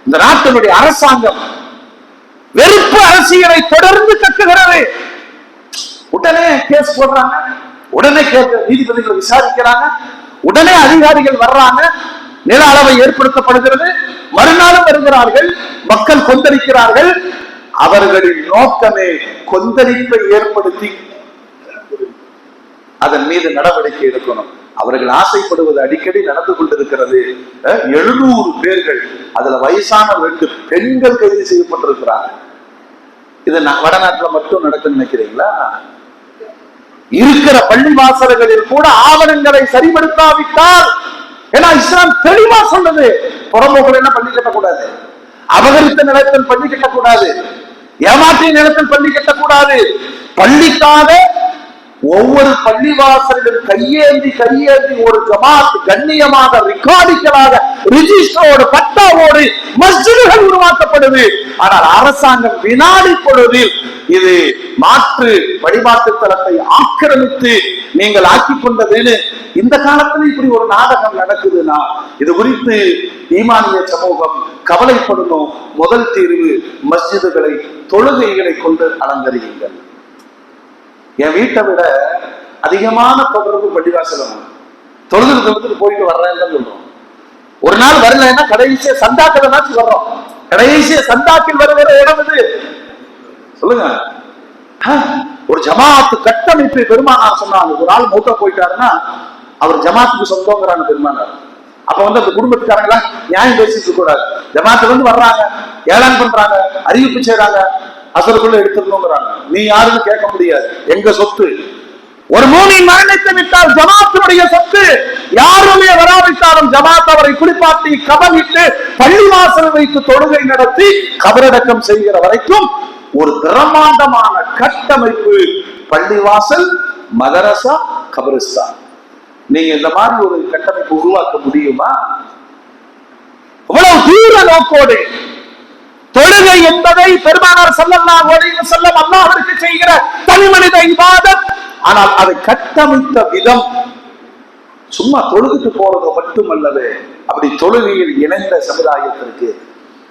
இந்த நாட்டினுடைய அரசாங்கம் வெறுப்பு அரசியலை தொடர்ந்து கக்குகிறது. உடனே கேஸ் போடுறாங்க, உடனே நீதிபதிகள் விசாரிக்கிறாங்க, உடனே அதிகாரிகள் வர்றாங்க, நில அளவை ஏற்படுத்தப்படுகிறது, மறுநாளும் வருகிறார்கள், மக்கள் கொந்தளிக்கிறார்கள். அவர்களின் நோக்கமே கொந்தளிப்பை ஏற்படுத்தி அதன் மீது நடவடிக்கை எடுக்கணும். அவர்கள் ஆசைப்படுவது அடிக்கடி நடந்து கொண்டிருக்கிறது. 700 பேர்கள், அதுல வயசான 2 பெண்கள் கைது செய்யப்பட்டிருக்கிறாங்க. இது வடநாட்டுல மட்டும் நடக்குன்னு நினைக்கிறீங்களா? இருக்கிற பள்ளி வாசல்களில் கூட ஆவணங்களை சரிபடுத்தாவிட்டால், ஏன்னா இஸ்லாம் தெளிவா சொன்னது, புறம்போக்கில் என்ன பள்ளி கட்டக்கூடாது, அபகரித்த நிலத்தில் பள்ளி கட்டக்கூடாது, ஏமாற்றிய நிலத்தில் பள்ளி கட்டக்கூடாது, பள்ளிக்காக ஒவ்வொரு பள்ளிவாசலிலும் கையேந்தி ஒரு ஜமாத் கண்ணியமாக ரெக்கார்டிக்கலாக ரிஜிஸ்டரோடு பட்டாவோடு மஸ்ஜிதுகள் உருவாக்கப்படுது. ஆனால் அரசாங்கம் வினாடி பொழுதில் இது மாற்று வழிபாட்டு தலத்தை ஆக்கிரமித்து நீங்கள் ஆக்கிக் கொண்டதுன்னு இந்த காலத்துல இப்படி ஒரு நாடகம் நடக்குதுன்னா இது குறித்து ஈமானிய சமூகம் கவலைப்படணும். முதல் தீர்வு மஸ்ஜிதுகளை தொழுகைகளை கொண்டு அலங்கரியுங்கள். என் வீட்டை விட அதிகமான தொடர்பு பள்ளிவாசல் தொழுது போயிட்டு வர்றேன்னு சொல்றோம். ஒரு நாள் வரலன்னா கடைசிய சந்தாக்கள் வர்றோம். கடைசிய சந்தாக்கில் வருகிற இடம் இது சொல்லுங்க. ஒரு ஜமாத்து கட்டமைப்பு பெருமானார் சொன்னாங்க. ஒரு ஆள் மூத்த போயிட்டாருன்னா அவர் ஜமாத்துக்கு சொந்தங்கிறாங்க பெருமானார். அப்ப அந்த குடும்பத்துக்காரங்களா நியாயம் பேசிட்டு கூடாது. ஜமாத்துல வர்றாங்க, ஏலான் பண்றாங்க, அறிவிப்பு செய்யறாங்க, அசலுக்குள்ள எடுத்துக்கணுங்கிறாங்க. நீ யாருன்னு கேட்க முடியாது, எங்க சொத்து. ஒரு மூமின் மரணித்து விட்டால் ஜமாத்துடைய சொத்து. யாருமே வராவிட்டாலும் ஜமாத் அவரை குளிப்பாட்டி கவனித்து பள்ளிவாசல் வைத்து தொழுகை நடத்தி கபரடக்கம் செய்கிற வரைக்கும் ஒரு பிரம்மாண்டமான கட்டமைப்பு பள்ளிவாசல், மதரசா, கபரிஸ்தான். நீங்க இந்த மாதிரி ஒரு கட்டமைப்பு உருவாக்க முடியுமா? அவ்வளவு தூர நோக்கோடு தொழுகை என்பதை பெருமானார் ஸல்லல்லாஹு அலைஹி வஸல்லம் அல்லாஹ்விற்கு செய்கிற தனிமனித இபாதத். ஆனால் அதை கட்டமைத்த விதம் சும்மா தொழுதுட்டு போறது மட்டுமல்லது. அப்படி தொழுகையில் இணைந்த சமுதாயத்திற்கு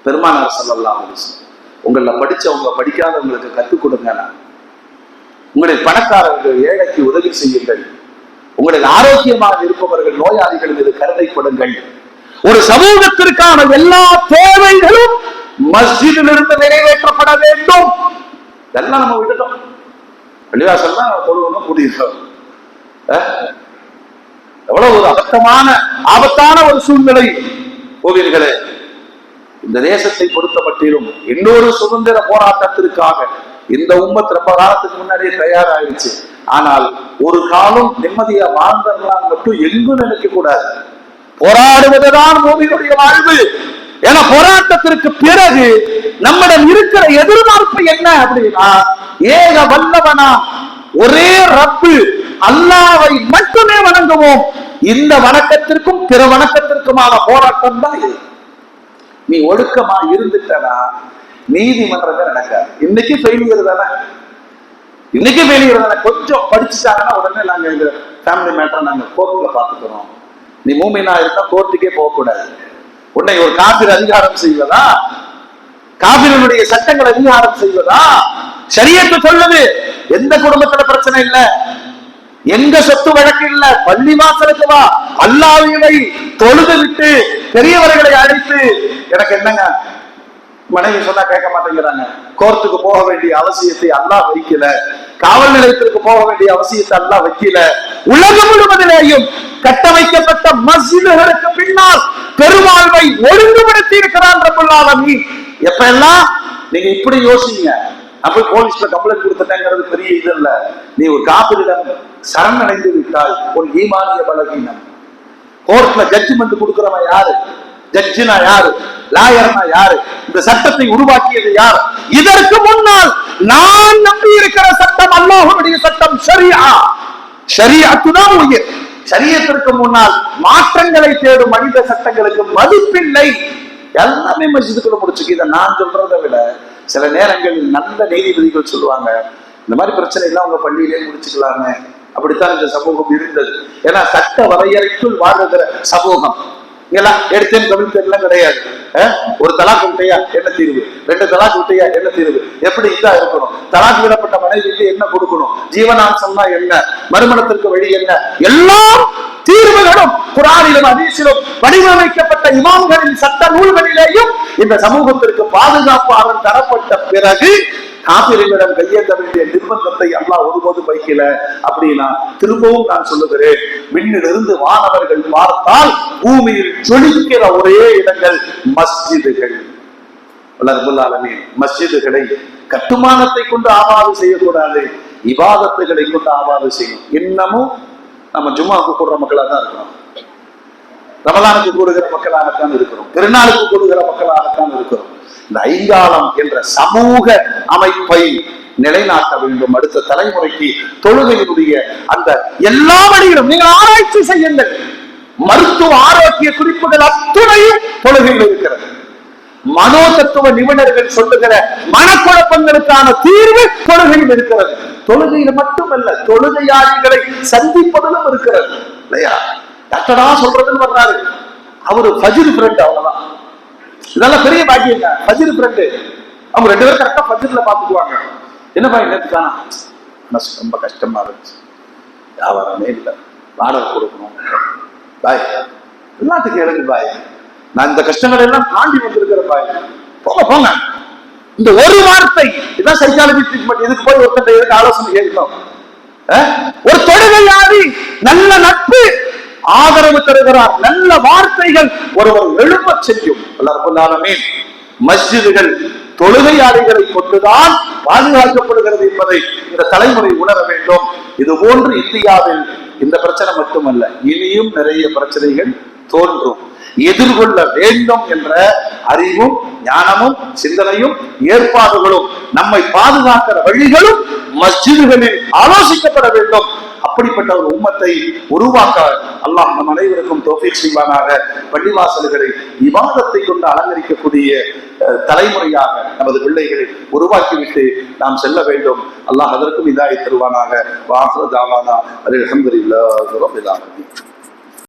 பெருமானார் ஸல்லல்லாஹு அலைஹி வஸல்லம் உங்களை படிச்சவங்க படிக்காதவங்களுக்கு கற்றுக் கொடுங்க. உங்களுடைய பணக்காரர்கள் ஏழைக்கு உதவி செய்யுங்கள். உங்களுடைய ஆரோக்கியமாக இருப்பவர்கள் நோயாளிகள் மீது கருணைப்படுங்கள். ஒரு சமூகத்திற்கான எல்லா தேவைகளும் மஸ்ஜிதிலிருந்து நிறைவேற்றப்பட வேண்டும். இதெல்லாம் நம்ம விட்டுட்டோம். பள்ளிவாசல் தான் தொழுவணும் கூடியிருக்கோம். எவ்வளவு ஒரு ஆபத்தான ஒரு சூழ்நிலை கோவில்களே. இந்த தேசத்தை பொறுத்தப்பட்டிலும் இன்னொரு சுதந்திர போராட்டத்திற்காக இந்த உம்மத் ரொம்ப காலத்துக்கு முன்னாடியே தயாராகிடுச்சு. ஆனால் ஒரு காலம் நிம்மதியா வாழ்ந்தவர்களால் மட்டும் எங்கும் நினைக்க கூடாது. போராடுவதுதான் மூமியினுடைய வாழ்வு. ஏன்னா போராட்டத்திற்கு பிறகு நம்மிடம் இருக்கிற எதிர்பார்ப்பு என்ன அப்படின்னா, ஏக வல்லவனா ஒரே ரப்பு அல்லாஹ்வை மட்டுமே வணங்குவோம். இந்த வணக்கத்திற்கும் பிற வணக்கத்திற்குமான போராட்டம் தான் இது. நீ ஒழுக்கமா இருந்துட்டனா நீதிமன்றமே நடக்காது. இன்னைக்கு ஃபெயிலியர் தானே, இன்னைக்கு ஃபெயிலியர் தானே. கொஞ்சம் படிச்சுட்டாங்கன்னா உடனே நாங்க இந்த ஃபேமிலி மேட்டரை நாங்க கோர்ட்ல பாத்துக்கிறோம். நீ மூமினா இருந்தா கோர்ட்டுக்கே போகக்கூடாது. உன்னை ஒரு காபிர் அதிகாரம் செய்வதா, காபிரனுடைய சட்டங்கள் அதிகாரம் செய்வதா? ஷரியத்து சொல்லுது எந்த குடும்பத்துல பிரச்சனை இல்ல, எங்க சொத்து வழக்கு இல்ல, பள்ளி வாசலுக்கு வா, அல்லாஹ்வை தொழுது விட்டு பெரியவர்களை அழைத்து. எனக்கு என்னங்க மனைவி சொன்னா கேட்க மாட்டேங்கிறாங்க. கோர்ட்டுக்கு போக வேண்டிய அவசியத்தை அல்லாஹ் வைக்கல, காவல் நிலையத்திற்கு போக வேண்டிய அவசியத்தை அல்லாஹ் வைக்கல. உலகம் முழுவதிலேயும் கட்டமைக்கப்பட்ட மஸ்ஜிதுகளுக்கு பின்னால் பெருவாழ்வை ஒழுங்குபடுத்தி இருக்கிறான் ரப்பல் ஆலமீன். எப்ப எல்லாம் நீங்க இப்படி யோசிங்க, அப்ப போலீஸ்ல கம்ப்ளைண்ட் கொடுத்துட்டேங்கிறது பெரிய இது இல்ல. நீ ஒரு காபிரிடம் சரணடைந்து விட்டால் ஒரு ஈமானிய பலகீனம். கோர்ட்ல ஜட்ஜ்மெண்ட் கொடுக்கிறவன் யாரு? ஜட்ஜினா யாரு? லாயர்னா யாரு? இந்த சட்டத்தை உருவாக்கியது யார்? இதற்கு முன்னால் நான் நம்பி இருக்கிற சட்டம் அல்லாஹ்வுடைய சட்டம் ஷரியா. ஷரியத்துதான் உயிர். ஷரியத்திற்கு முன்னால் மாற்றங்களை தேடும் மனித சட்டங்களுக்கு மதிப்பில்லை. எல்லாமே மஸ்ஜிதுக்குள்ள முடிச்சுக்கு. இதை நான் சொல்றதை விட சில நேரங்களில் நல்ல நீதிபதிகள் சொல்லுவாங்க, இந்த மாதிரி பிரச்சனை எல்லாம் உங்க பள்ளியிலே முடிச்சுக்கலாமே. அப்படித்தான் இந்த சமூகம் இருந்தது. ஏன்னா சட்ட வரையறைக்குள் வாழ்கிற சமூகம். இங்கெல்லாம் எடுத்தேன் கவிழ்த்தெல்லாம் கிடையாது. ஒரு தலாக் விட்டையா என்ன தீர்வு, ரெண்டு தலாக் விட்டையா என்ன தீர்வு, எப்படி இதா இருக்கணும், தலாக் விடப்பட்ட மனைவிக்கு என்ன கொடுக்கணும், ஜீவனாம்சம்னா என்ன, மறுமணத்திற்கு வழி என்ன, எல்லா தீர்வுகளும் குர்ஆனிலும் ஹதீஸிலும் வடிவமைக்கப்பட்ட இமாம்களின் சட்ட நூல்களிலேயும் இந்த சமூகத்திற்கு பாதுகாப்பாக தரப்பட்ட பிறகு காபிரிகளிடம் கையேற்ற வேண்டிய நிர்பந்தத்தை அல்லாஹ் ஒருபோதும் வைக்கல. அப்படின்னா திரும்பவும் நான் சொல்லுகிறேன், விண்ணிலிருந்து வானவர்கள் பார்த்தால் பூமியில் ஜொலிக்கிற ஒரே இடங்கள் மஸ்ஜிதுகள். ரப்பல் ஆலமீன் மஸ்ஜிதுகளை கட்டுமானத்தை கொண்டு ஆபாது செய்யக்கூடாது, இபாதத்துகளை கொண்டு ஆபாது செய்யும். இன்னமும் நம்ம ஜும்மாவுக்கு கூடுற மக்களாக தான் இருக்கிறோம், ரமலானுக்கு கூடுகிற மக்களாகத்தான் இருக்கிறோம், திருநாளுக்கு கூடுகிற மக்களாகத்தான் இருக்கிறோம். இந்த ஐங்காலம் என்ற சமூக அமைப்பை நிலைநாட்ட வேண்டும். அடுத்த தலைமுறைக்கு தொழுகையினுடைய அந்த எல்லா வழிகளும் நீங்கள் ஆராய்ச்சி செய்யுங்கள். மருத்துவ ஆரோக்கிய குறிப்புகள் அத்துணையும் தொழுகையில் இருக்கிறது. மனோ தத்துவ நிபுணர்கள் சொல்லுகிற மனக்குழப்பங்களுக்கான தீர்வு தொழுகையில் இருக்கிறது. தொழுகையில் மட்டுமல்ல, தொழுகையாளிகளை சந்திப்பதிலும் இருக்கிறது இல்லையா? டாக்டரா சொல்றதுன்னு வர்றாரு, அவரு ஃபஜ்ர் ஃப்ரெண்ட், அவ்வளவுதான். இதெல்லாம் பெரிய பாக்கியங்க. ஃபஜ்ர் ஃப்ரெண்டு, அவங்க 2 பேரும் கரெக்டா ஃபஜ்ர்ல பாத்துக்குவாங்க. என்னப்பா நேற்றுக்கானா ரொம்ப கஷ்டமா இருந்துச்சு, வியாபாரமே இல்லை, வாடகை கொடுக்கணும், பாய் எல்லாத்துக்கும் எழுது பாய், நான் இந்த கஷ்டங்களை எல்லாம் தாண்டி வந்திருக்கிற பாய், போங்க போங்க. இந்த ஒரு வார்த்தை இதான் சைக்காலஜி ட்ரீட்மெண்ட். இதுக்கு போய் ஒருத்தர் எதுக்கு ஆலோசனை கேட்கணும்? ஒரு தொழுகையாளி நல்ல நட்பு ஆதரவு தருகிறார், நல்ல வார்த்தைகள் ஒருவர் எழுப்ப செய்யும். அல்லாஹ் மஸ்ஜிதுகள் தொழுகையாளிகளை கொண்டுதான் பாதுகாக்கப்படுகிறது என்பதை இந்த தலைமுறை உணர வேண்டும். இது போன்று இந்தியாவில் இந்த பிரச்சனை மட்டுமல்ல, இனியும் நிறைய பிரச்சனைகள் தோன்றும். எதிர்கொள்ள வேண்டும் என்ற அறிவும் ஞானமும் சிந்தனையும் ஏற்பாடுகளும் நம்மை பாதுகாக்கிற வழிகளும் மஸ்ஜிதுகளில் ஆலோசிக்கப்பட வேண்டும். அப்படிப்பட்ட ஒரு உம்மத்தை உருவாக்க அல்லாஹ் நம் அனைவருக்கும் தௌஃபீக் செய்வானாக. பள்ளிவாசல்களை இபாதத்தை கொண்டு அலங்கரிக்கக்கூடிய தலைமுறையாக நமது பிள்ளைகளை உருவாக்கிவிட்டு நாம் செல்ல வேண்டும். அல்லாஹ் அதற்கும் இதாய் தருவானாக. வாஹ்ரு தாவானா அல்ஹம்துலில்லாஹி ரப்பில் ஆலமீன்.